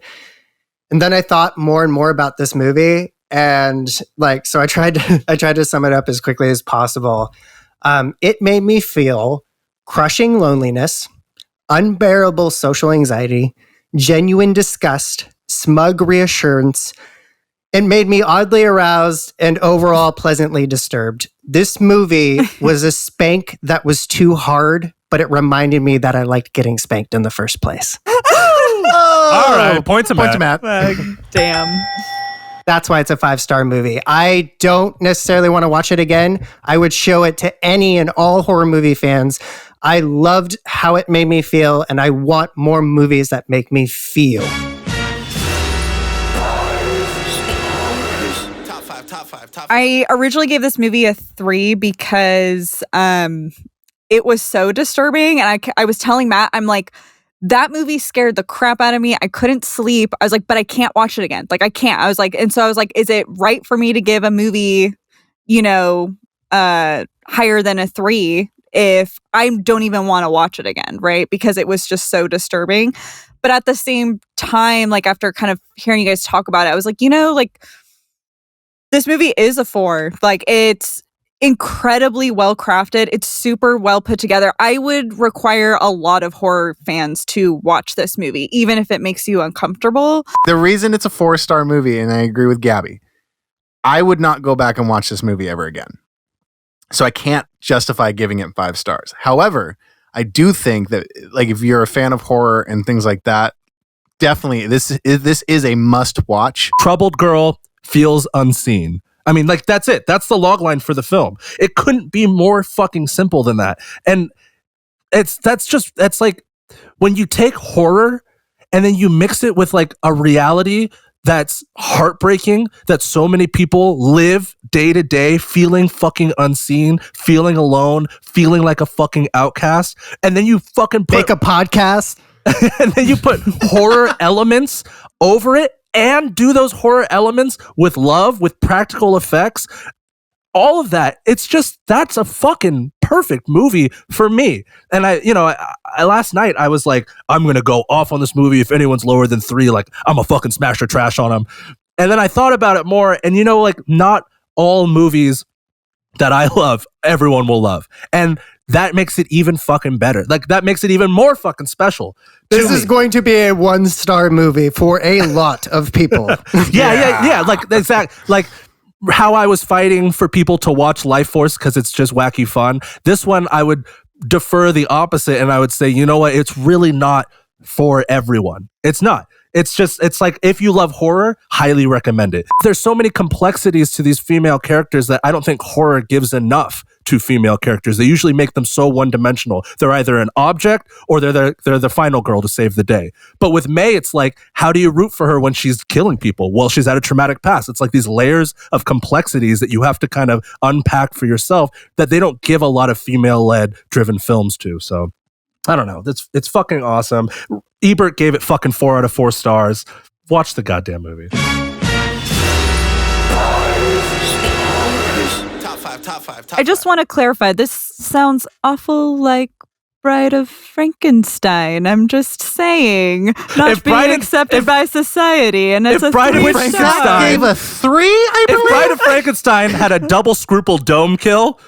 And then I thought more and more about this movie. And so I tried to sum it up as quickly as possible. It made me feel crushing loneliness, unbearable social anxiety, genuine disgust, smug reassurance. It made me oddly aroused and overall pleasantly disturbed. This movie was a spank that was too hard, but it reminded me that I liked getting spanked in the first place. All right, point to Matt. Damn. That's why it's a 5-star movie. I don't necessarily want to watch it again. I would show it to any and all horror movie fans. I loved how it made me feel, and I want more movies that make me feel. I originally gave this movie a 3 because it was so disturbing. And I was telling Matt, I'm like, that movie scared the crap out of me. I couldn't sleep. I was like, but I can't watch it again. Like, I can't. I was like, is it right for me to give a movie, higher than a 3 if I don't even want to watch it again, right? Because it was just so disturbing. But at the same time, like after kind of hearing you guys talk about it, I was like, this movie is a 4. Like, it's incredibly well crafted. It's super well put together. I would require a lot of horror fans to watch this movie, even if it makes you uncomfortable. The reason it's a 4-star movie, and I agree with Gabby, I would not go back and watch this movie ever again. So I can't justify giving it 5 stars. However, I do think that, like, if you're a fan of horror and things like that, definitely this is a must watch. Troubled girl feels unseen. I mean, like, that's it. That's the logline for the film. It couldn't be more fucking simple than that. And that's like when you take horror and then you mix it with like a reality that's heartbreaking, that so many people live day to day, feeling fucking unseen, feeling alone, feeling like a fucking outcast. And then you fucking make a podcast. And then you put horror elements over it and do those horror elements with love, with practical effects, all of that. It's just, that's a fucking perfect movie for me. And I last night I was like, I'm going to go off on this movie. If anyone's lower than 3, like, I'm a fucking smash or trash on them. And then I thought about it more, and not all movies that I love, everyone will love. And that makes it even fucking better. Like, that makes it even more fucking special. This is going to be a 1-star movie for a lot of people. Yeah. Like, exactly. Like, how I was fighting for people to watch Life Force because it's just wacky fun. This one, I would defer the opposite, and I would say, you know what? It's really not for everyone. It's not. It's like, if you love horror, highly recommend it. There's so many complexities to these female characters that I don't think horror gives enough to female characters. They usually make them so one-dimensional. They're either an object or they're the final girl to save the day. But with May, it's like, how do you root for her when she's killing people? Well, she's had a traumatic past. It's like these layers of complexities that you have to kind of unpack for yourself that they don't give a lot of female-led driven films to. So I don't know. It's fucking awesome. Ebert gave it fucking 4 out of 4 stars. Watch the goddamn movie. Top five. I just want to clarify. This sounds awful like Bride of Frankenstein. I'm just saying, not being accepted by society, and it's a Bride of 3 Frankenstein star. Gave a 3, I believe. If Bride of Frankenstein had a double scruple dome kill,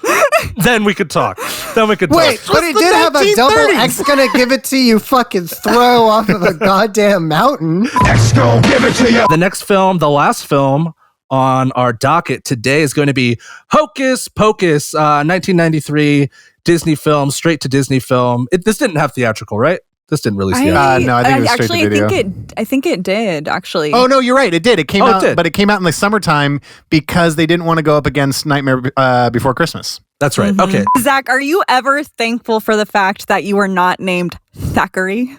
then we could talk. Wait, but it did have a double X gonna give it to you fucking throw off of a goddamn mountain. X gonna give it to you. The next film, the last film on our docket today is going to be Hocus Pocus, 1993 Disney film, straight to Disney film. This didn't have theatrical, right? This didn't release theatrical. No, I think it was straight to video. I think it did, actually. Oh, no, you're right. It did. It came out, it did. but it came out in the summertime because they didn't want to go up against Nightmare Before Christmas. That's right. Okay. Zach, are you ever thankful for the fact that you were not named Thackeray?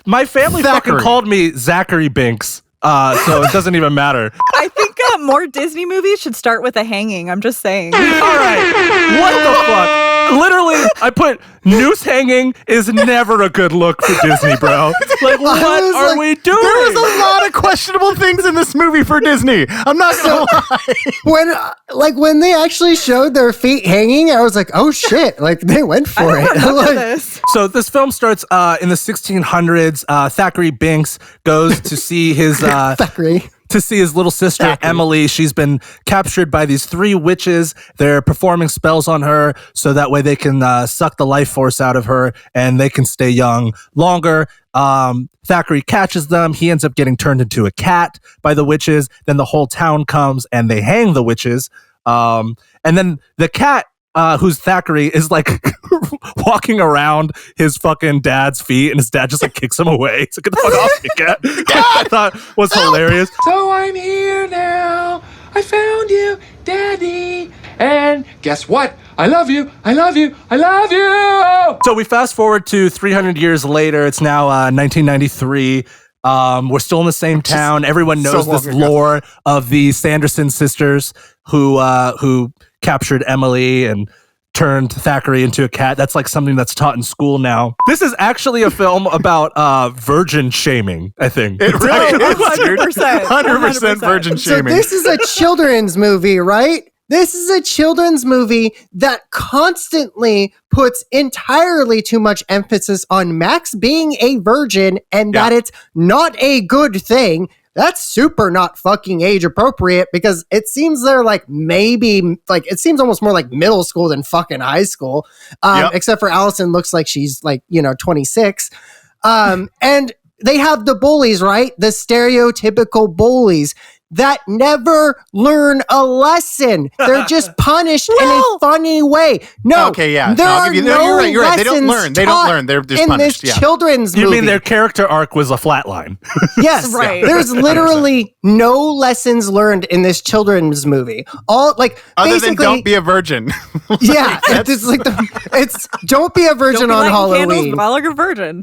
My family fucking called me Zachary Binks, so it doesn't even matter. I think more Disney movies should start with a hanging. I'm just saying. All right. What the fuck? Literally, I put noose hanging is never a good look for Disney, bro. Like, what are we doing? There was a lot of questionable things in this movie for Disney. I'm not gonna lie. When they actually showed their feet hanging, I was like, oh shit! Like they went for it. So this film starts in the 1600s. Thackeray Binks goes to see his Thackeray. To see his little sister, Emily. She's been captured by these 3 witches. They're performing spells on her so that way they can suck the life force out of her and they can stay young longer. Thackeray catches them. He ends up getting turned into a cat by the witches. Then the whole town comes and they hang the witches. And then the cat, who's Thackeray, is like walking around his fucking dad's feet, and his dad just like kicks him away. He's like, get the fuck off me, cat. I thought was hilarious. So I'm here now. I found you, Daddy. And guess what? I love you. I love you. I love you. So we fast forward to 300 years later. It's now 1993. We're still in the same town. Everyone knows this lore of the Sanderson sisters who captured Emily and turned Thackeray into a cat. That's like something that's taught in school now. This is actually a film about virgin shaming, I think. It really is, 100% virgin shaming. So this is a children's movie, right? This is a children's movie that constantly puts entirely too much emphasis on Max being a virgin and that it's not a good thing. That's super not fucking age appropriate because it seems they're like it seems almost more like middle school than fucking high school. Except for Allison looks like she's 26. And they have the bullies, right? The stereotypical bullies that never learn a lesson. They're just punished in a funny way. No. Okay, yeah. There are no you're right. They don't learn. They're just in punished. this children's movie. You mean their character arc was a flat line? Yes. Right. There's literally no lessons learned in this children's movie. All other than don't be a virgin. Yeah. It's don't be a virgin on Halloween. Candles while you're a virgin.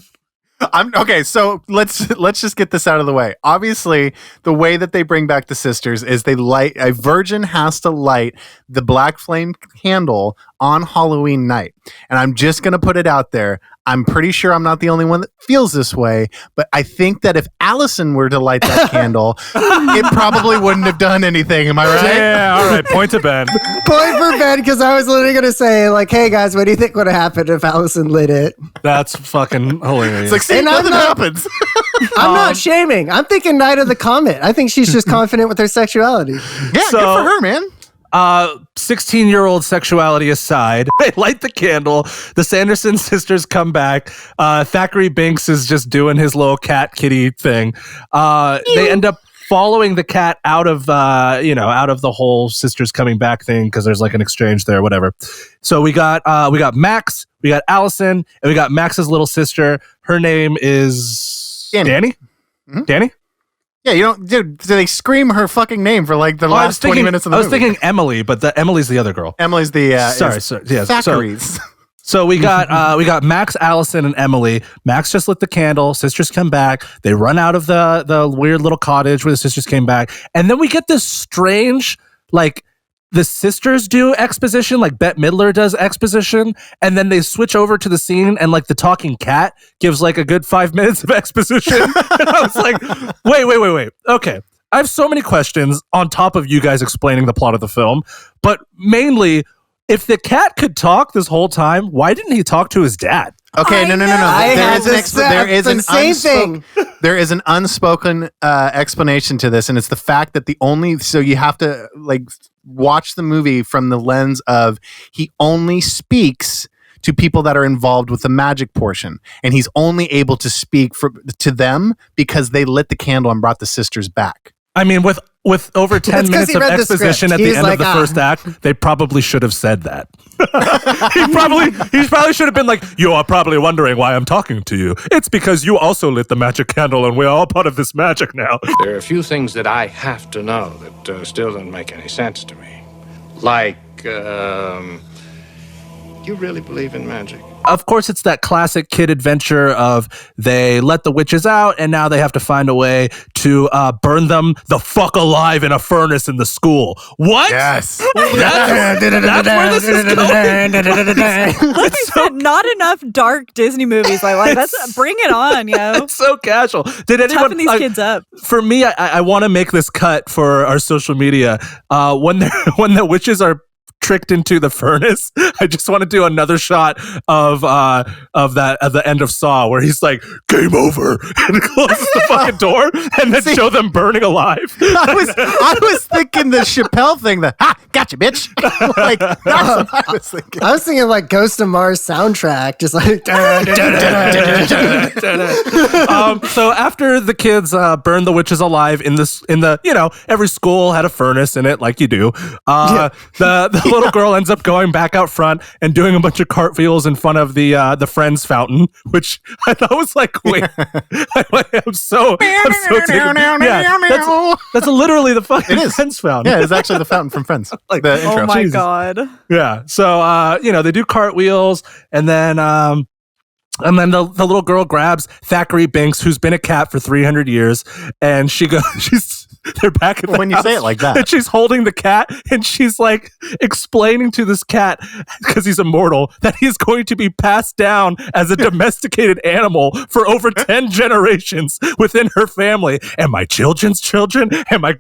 Okay, so let's just get this out of the way. Obviously, the way that they bring back the sisters is a virgin has to light the black flame candle on Halloween night. And I'm just going to put it out there. I'm pretty sure I'm not the only one that feels this way, but I think that if Allison were to light that candle, it probably wouldn't have done anything. Am I right? Yeah, all right. Point to Ben. Point for Ben, because I was literally going to say, hey guys, what do you think would have happened if Allison lit it? That's fucking hilarious. It's like, see, nothing happens. I'm not shaming. I'm thinking Night of the Comet. I think she's just confident with her sexuality. Yeah, good for her, man. 16-year-old sexuality aside, they light the candle. The Sanderson sisters come back. Thackeray Binks is just doing his little cat kitty thing. They end up following the cat out of the whole sisters coming back thing because there's like an exchange there, whatever. So we got Max, we got Allison, and we got Max's little sister. Her name is Danny. Mm-hmm. Danny. Yeah, dude, they scream her fucking name for the last 20 minutes of the movie. I was thinking Emily, but Emily's the other girl. Emily's the sorry, yes. Thackeray's. So we got Max, Allison, and Emily. Max just lit the candle. Sisters come back. They run out of the weird little cottage where the sisters came back, and then we get this strange the sisters do exposition, like Bette Midler does exposition, and then they switch over to the scene and the talking cat gives a good 5 minutes of exposition. And I was like, wait. Okay. I have so many questions on top of you guys explaining the plot of the film, but mainly, if the cat could talk this whole time, why didn't he talk to his dad? Okay, no. There is an unspoken explanation to this, and it's the fact that you have to watch the movie from the lens of he only speaks to people that are involved with the magic portion, and he's only able to speak to them because they lit the candle and brought the sisters back. I mean, with over 10 minutes of exposition at the end of the first act, they probably should have said that. he probably should have been like, you are probably wondering why I'm talking to you. It's because you also lit the magic candle and we're all part of this magic now. There are a few things that I have to know that still don't make any sense to me. Like, you really believe in magic? Of course, it's that classic kid adventure of they let the witches out and now they have to find a way to burn them the fuck alive in a furnace in the school. What? Yes. That's where this is going. Listen, not enough dark Disney movies. Let's bring it on, yo. It's so casual. Did anyone toughen these kids up? For me, I want to make this cut for our social media. When the witches are tricked into the furnace, I just want to do another shot of that at the end of Saw where he's like, game over, and closes the fucking door and then show them burning alive. I was thinking the Chappelle thing, gotcha, bitch. Like, that's what I was thinking. I was thinking like Ghost of Mars soundtrack, just like so after the kids burn the witches alive in the every school had a furnace in it, like you do. The little girl ends up going back out front and doing a bunch of cartwheels in front of the Friends fountain, which I thought was like, wait, I'm so taken. Yeah, that's literally the fucking Friends fountain. Yeah, it's actually the fountain from Friends. Like the intro. Oh my God. Yeah. So they do cartwheels and then the little girl grabs Thackeray Binks, who's been a cat for 300 years, and they're back at the when house, you say it like that, and she's holding the cat, and she's like explaining to this cat, because he's immortal, that he's going to be passed down as a domesticated animal for over 10 generations within her family, and my children's children, and my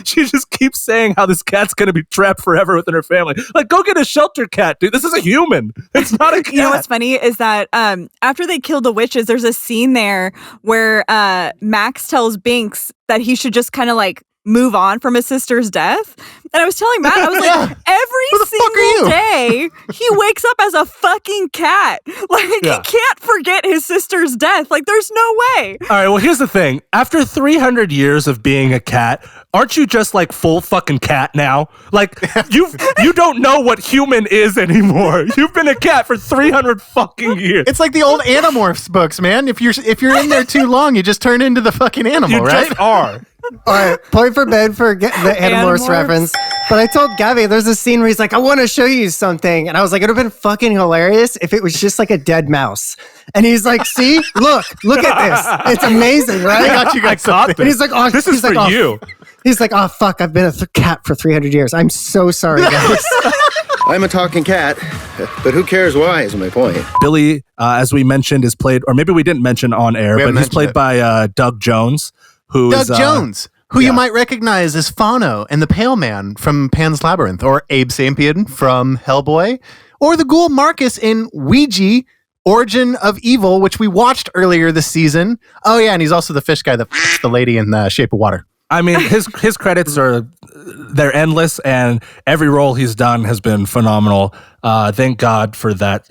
she just keeps saying how this cat's going to be trapped forever within her family. Like, go get a shelter cat, dude. This is a human. It's not a cat. You know what's funny is that after they kill the witches, there's a scene there where Max tells Binks that he should just kind of like move on from his sister's death. And I was telling Matt, I was like, every single day he wakes up as a fucking cat. Like, he can't forget his sister's death. Like, there's no way. All right, well, here's the thing. After 300 years of being a cat, aren't you just like full fucking cat now? Like, you don't know what human is anymore. You've been a cat for 300 fucking years. It's like the old Animorphs books, man. If you're in there too long, you just turn into the fucking animal, right? You just are. All right, point for Ben for the Animorphs reference. But I told Gabby there's a scene where he's like, I want to show you something. And I was like, it would have been fucking hilarious if it was just like a dead mouse. And he's like, see, look at this. It's amazing, right? I got you guys something. And he's like, oh, this is for you. He's like, oh, fuck, I've been a cat for 300 years. I'm so sorry, guys. I'm a talking cat, but who cares why is my point. Billy, as we mentioned, is played, or maybe we didn't mention on air, but he's played by Doug Jones. Doug Jones, who you might recognize as Fano and the Pale Man from Pan's Labyrinth, or Abe Sapien from Hellboy, or the ghoul Marcus in Ouija, Origin of Evil, which we watched earlier this season. Oh yeah, and he's also the fish guy that f***s the lady in The Shape of Water. I mean, his credits they're endless, and every role he's done has been phenomenal. Thank God for that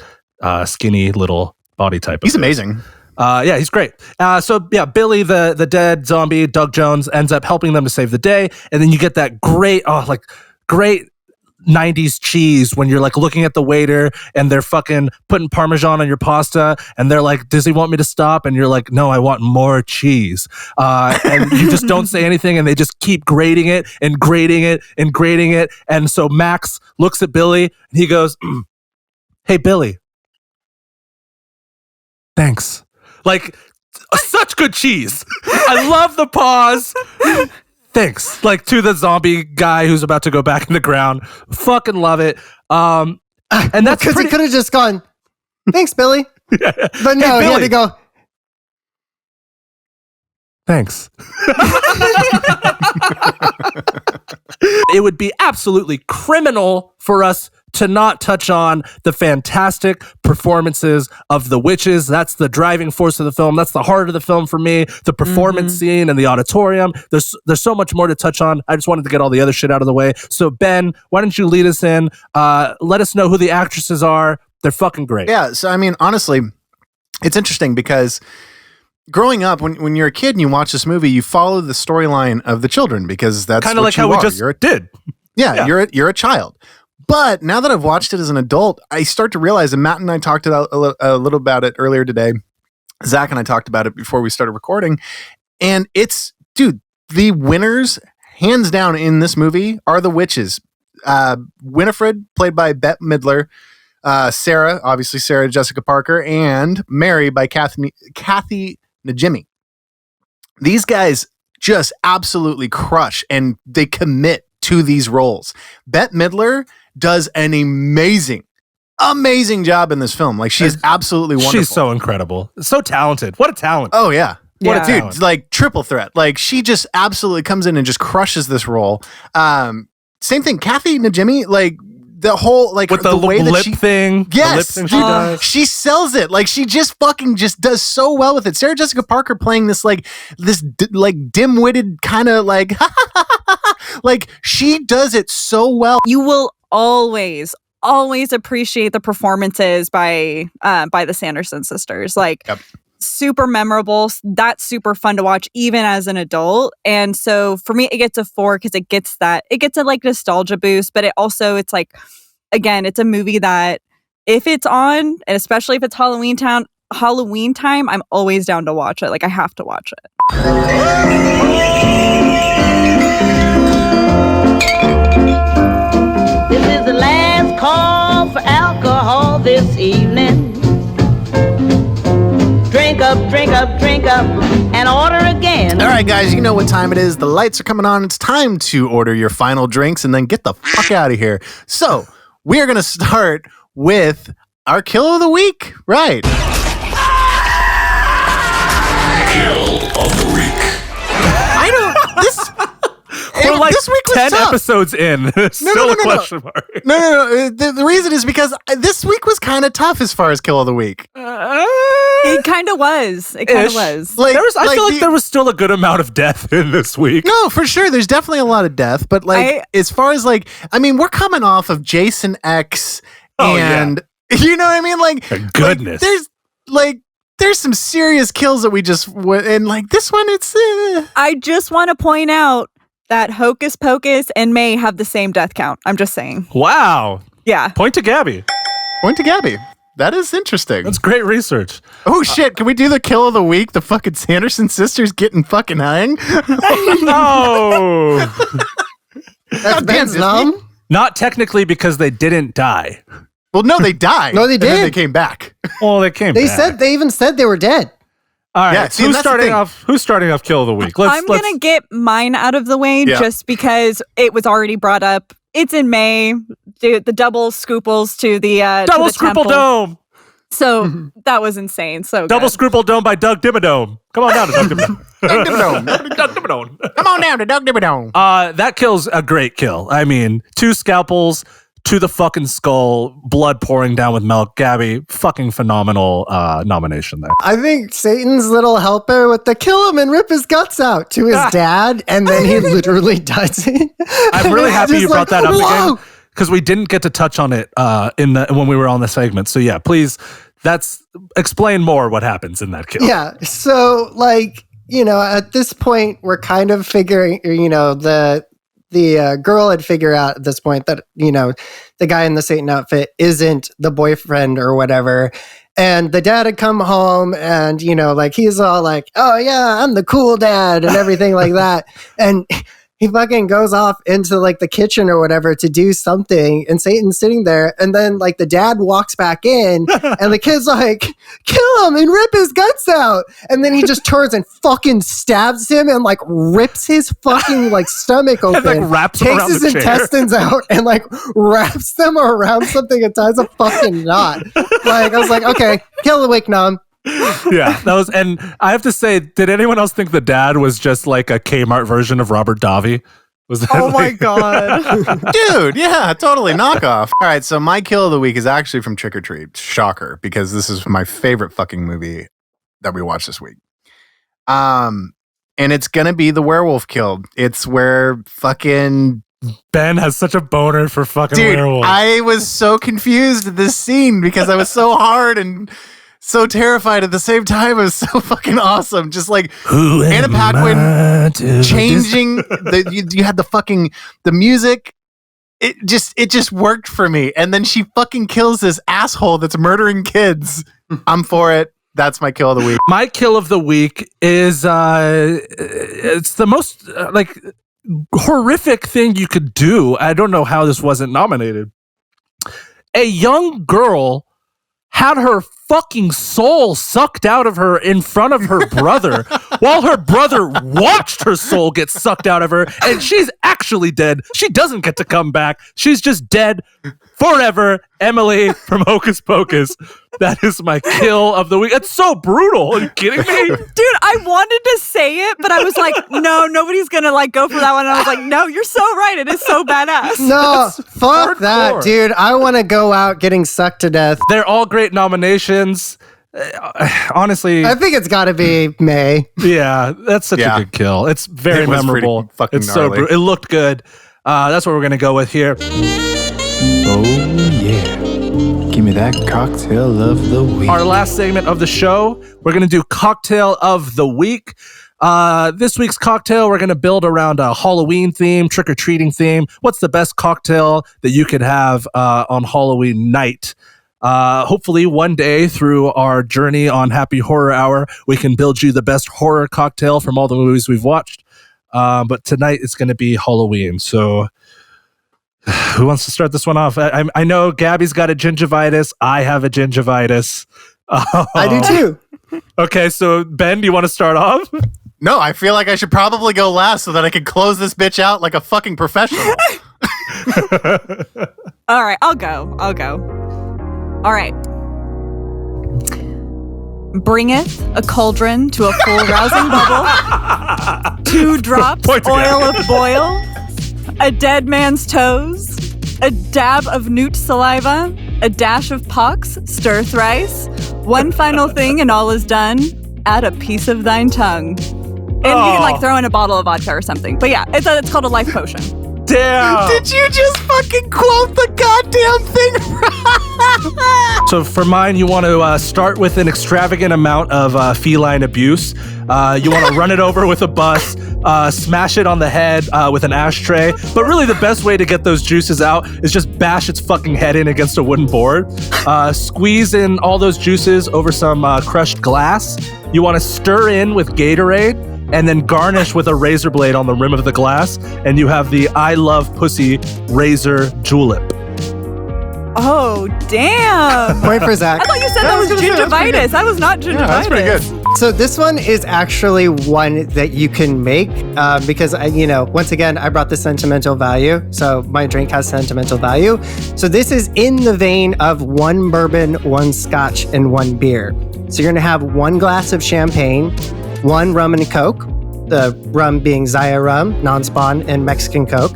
skinny little body type. He's amazing. Yeah, he's great. Billy, the dead zombie, Doug Jones, ends up helping them to save the day. And then you get that great 90s cheese when you're like looking at the waiter and they're fucking putting Parmesan on your pasta. And they're like, does he want me to stop? And you're like, no, I want more cheese. And you just don't say anything. And they just keep grating it and grating it and grating it. And so Max looks at Billy and he goes, hey, Billy. Thanks. Like, such good cheese. I love the pause. Thanks. Like, to the zombie guy who's about to go back in the ground. Fucking love it. And that's because he could have just gone, thanks, Billy. But no, he had to go, thanks. It would be absolutely criminal for us to not touch on the fantastic performances of the witches. That's the driving force of the film. That's the heart of the film for me. The performance scene and the auditorium. There's so much more to touch on. I just wanted to get all the other shit out of the way. So Ben, why don't you lead us in? Let us know who the actresses are. They're fucking great. Yeah. So, I mean, honestly, it's interesting because growing up, when you're a kid and you watch this movie, you follow the storyline of the children because that's kind of like how we just did. Yeah. You're a child. But now that I've watched it as an adult, I start to realize, and Matt and I talked about a little about it earlier today. Zach and I talked about it before we started recording. And it's, dude, the winners, hands down in this movie, are the witches. Winifred, played by Bette Midler. Sarah, obviously Sarah Jessica Parker. And Mary by Kathy Najimy. These guys just absolutely crush and they commit to these roles. Bette Midler does an amazing job in this film. Like, she is absolutely wonderful. She's so incredible. So talented. What a talent. Oh, yeah. What a talent. Dude, like, triple threat. Like, she just absolutely comes in and just crushes this role. Same thing. Kathy Najimy, like, the whole, like, with the way lip that she thing. Yes, the lip thing she does. She sells it. Like, she just fucking just does so well with it. Sarah Jessica Parker playing this dim-witted kind of like like, she does it so well. You will always appreciate the performances by the Sanderson sisters. Like, super memorable. That's super fun to watch even as an adult. And so for me, it gets a 4 because it gets a like nostalgia boost, but it's like, again, it's a movie that if it's on, and especially if it's Halloween time, I'm always down to watch it. Like, I have to watch it. This is the last call for alcohol this evening. Drink up, drink up, drink up, and order again. All right, guys, you know what time it is. The lights are coming on. It's time to order your final drinks and then get the fuck out of here. So, we are going to start with our kill of the week. Right. Kill of the week. I don't... We're like this week was 10 tough. episodes in. Still a question mark. No. The reason is because this week was kind of tough as far as kill of the week. It kind of was. Like, I feel like there was still a good amount of death in this week. No, for sure. There's definitely a lot of death. But as far as we're coming off of Jason X and you know what I mean? Like, goodness. There's some serious kills that we just and like this one, it's. I just want to point out that Hocus Pocus and May have the same death count. I'm just saying. Wow. Yeah. Point to Gabby. That is interesting. That's great research. Oh shit! Can we do the kill of the week? The fucking Sanderson sisters getting fucking hung. No. That's Ben's numb. Not technically because they didn't die. Well, no, they died. No, they did. And then they came back. Well, they came back. They even said they were dead. All right, yeah, see, who's starting off kill of the week? I'm going to get mine out of the way just because it was already brought up. It's in May. The double scooples to the double to the scoople temple. dome. So that was insane. So double good. scoople dome by Doug Dimmadome. Come on down to Doug Dimmadome. Doug Dimmadome. Come on down to Doug Dimmadome. That kill's a great kill. I mean, 2 scalpels to the fucking skull, blood pouring down with milk. Gabby, fucking phenomenal nomination there. I think Satan's little helper with the kill him and rip his guts out to his dad, and then he literally dies. I'm really happy you brought that up whoa! again because we didn't get to touch on it when we were on the segment. So yeah, please, explain more what happens in that kill. Yeah. So at this point, we're kind of figuring, the girl had figured out at this point that, the guy in the Satan outfit isn't the boyfriend or whatever. And the dad had come home and, he's all like, oh yeah, I'm the cool dad and everything like that. And he fucking goes off into the kitchen or whatever to do something, and Satan's sitting there, and then the dad walks back in and the kid's like, kill him and rip his guts out, and then he just turns and fucking stabs him and rips his fucking stomach open, and wraps him takes around his the chair. intestines out and wraps them around something and ties a fucking knot. I was like, okay, kill the week, Nom. Yeah, and I have to say, did anyone else think the dad was just like a Kmart version of Robert Davi? Was that Oh my God. Dude, yeah, totally knockoff. All right, so my kill of the week is actually from Trick or Treat. Shocker, because this is my favorite fucking movie that we watched this week. And it's gonna be the werewolf killed. It's where fucking Ben has such a boner for fucking werewolves. I was so confused at this scene because I was so hard and so terrified at the same time. It was so fucking awesome. Just like Anna Paquin changing you had the music. It just worked for me. And then she fucking kills this asshole that's murdering kids. I'm for it. That's my kill of the week. My kill of the week is it's the most horrific thing you could do. I don't know how this wasn't nominated. A young girl had her fucking soul sucked out of her in front of her brother while her brother watched her soul get sucked out of her, and she's actually dead. She doesn't get to come back. She's just dead forever. Emily from Hocus Pocus. That is my kill of the week. It's so brutal. Are you kidding me? Dude, I wanted to say it, but I was like, no, nobody's gonna go for that one. And I was like, no, you're so right. It is so badass. No, fuck that, dude. I want to go out getting sucked to death. They're all great nominations. Honestly, I think it's got to be May. Yeah, that's such a good kill. It's very memorable. It's so brutal. It looked good. That's what we're gonna go with here. Oh yeah. Give me that cocktail of the week. Our last segment of the show, we're going to do cocktail of the week. This week's cocktail, we're going to build around a Halloween theme, trick-or-treating theme. What's the best cocktail that you could have on Halloween night? Hopefully one day through our journey on Happy Horror Hour, we can build you the best horror cocktail from all the movies we've watched. But tonight it's going to be Halloween. So who wants to start this one off? I know Gabby's got a gingivitis. I have a gingivitis. I do too. Okay, so Ben, do you want to start off? No, I feel like I should probably go last so that I can close this bitch out like a fucking professional. All right, I'll go. All right. Bringeth a cauldron to a full rousing bubble. 2 drops oil of boil. A dead man's toes, a dab of newt saliva, a dash of pox, stir thrice. One final thing and all is done, add a piece of thine tongue. And you can throw in a bottle of vodka or something. But yeah, it's called a life potion. Damn! Did you just fucking quote the goddamn thing? So for mine, you want to start with an extravagant amount of feline abuse. You want to run it over with a bus, smash it on the head with an ashtray. But really the best way to get those juices out is just bash its fucking head in against a wooden board. Squeeze in all those juices over some crushed glass. You want to stir in with Gatorade and then garnish with a razor blade on the rim of the glass. And you have the I Love Pussy Razor Julep. Oh, damn. Point for Zach. I thought you said that was gingivitis. That was not gingivitis. Yeah, that's pretty good. So this one is actually one that you can make because, once again, I brought the sentimental value. So my drink has sentimental value. So this is in the vein of 1 bourbon, 1 scotch, and 1 beer. So you're going to have 1 glass of champagne, 1 rum and Coke, the rum being Zaya rum, non-spawn, and Mexican Coke.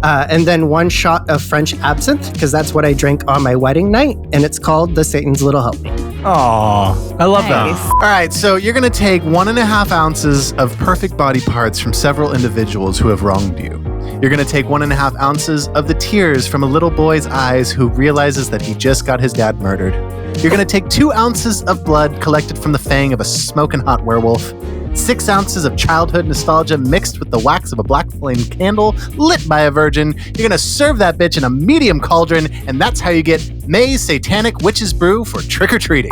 And then 1 shot of French absinthe, because that's what I drink on my wedding night, and it's called the Satan's Little Help Me. Aww, I love that. All right, so you're going to take 1.5 ounces of perfect body parts from several individuals who have wronged you. You're going to take 1.5 ounces of the tears from a little boy's eyes who realizes that he just got his dad murdered. You're going to take 2 ounces of blood collected from the fang of a smoking hot werewolf. 6 ounces of childhood nostalgia mixed with the wax of a black flame candle lit by a virgin. You're gonna serve that bitch in a medium cauldron, and that's how you get May's Satanic Witch's Brew for trick-or-treating.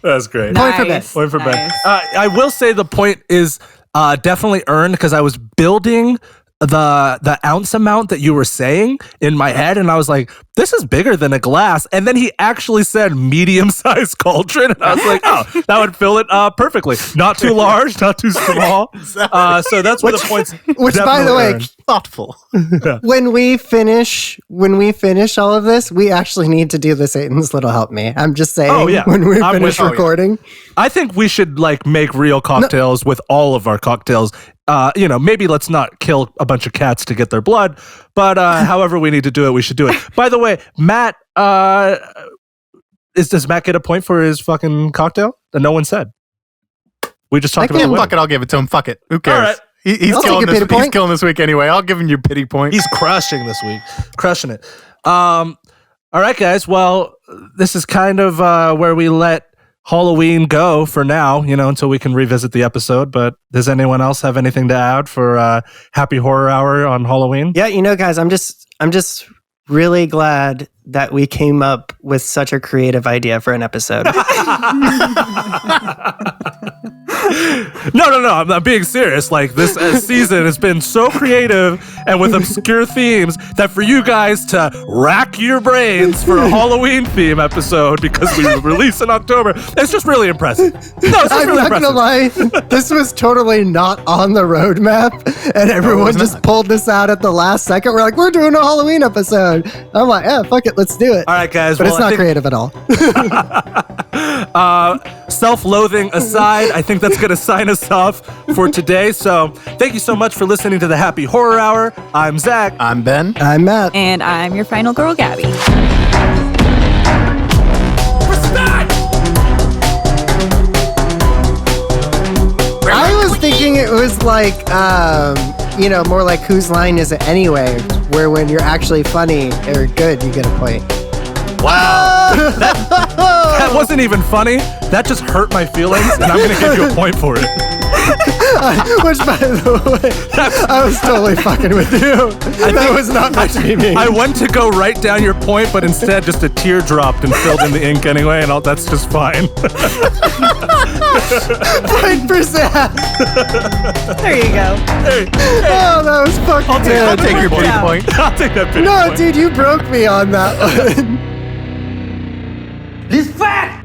That's great. Nice. Point for Ben. I will say the point is definitely earned because I was building the ounce amount that you were saying in my head, and I was like, this is bigger than a glass. And then he actually said medium-sized cauldron, and I was like, oh, that would fill it perfectly. Not too large, not too small. So that's what the points. Which, by the way, earned. thoughtful. When we finish all of this, we actually need to do the Satan's Little Help Me. I'm just saying. Oh, yeah. When we I'm finish with- recording. I think we should like make real cocktails with all of our cocktails. Maybe let's not kill a bunch of cats to get their blood, but however we need to do it, we should do it. By the way, Matt, does Matt get a point for his fucking cocktail that no one said? We just talked about women. Fuck it, I'll give it to him. Fuck it. Who cares? All right. He's killing this week anyway. I'll give him your pity point. He's crushing this week. Crushing it. All right, guys. Well, this is kind of where we let Halloween go for now, until we can revisit the episode. But does anyone else have anything to add for Happy Horror Hour on Halloween? Yeah, guys, I'm just really glad that we came up with such a creative idea for an episode. No, I'm being serious. Like, this season has been so creative and with obscure themes that for you guys to rack your brains for a Halloween theme episode because we release in October, it's just really impressive. No, it's just I'm really not impressive. gonna lie, this was totally not on the roadmap, and everyone just pulled this out at the last second. We're like, we're doing a Halloween episode. I'm like, yeah, fuck it, let's do it. All right, guys. But it's not creative at all. Self-loathing aside, I think that's going to sign us off for today. So thank you so much for listening to the Happy Horror Hour. I'm Zach. I'm Ben. I'm Matt. And I'm your final girl, Gabby. I was thinking it was like, more like Whose Line Is It Anyway, where when you're actually funny or good, you get a point. Wow. That wasn't even funny. That just hurt my feelings, and I'm going to give you a point for it. Which, by the way, I was totally fucking with you. That was not meant to be me. I went to go write down your point, but instead just a tear dropped and filled in the ink anyway, and that's just fine. Point for Zach. There you go. Oh, that was fucking good. I'll take your pity point. I'll take that pity No, point. dude, you broke me on that one. This fat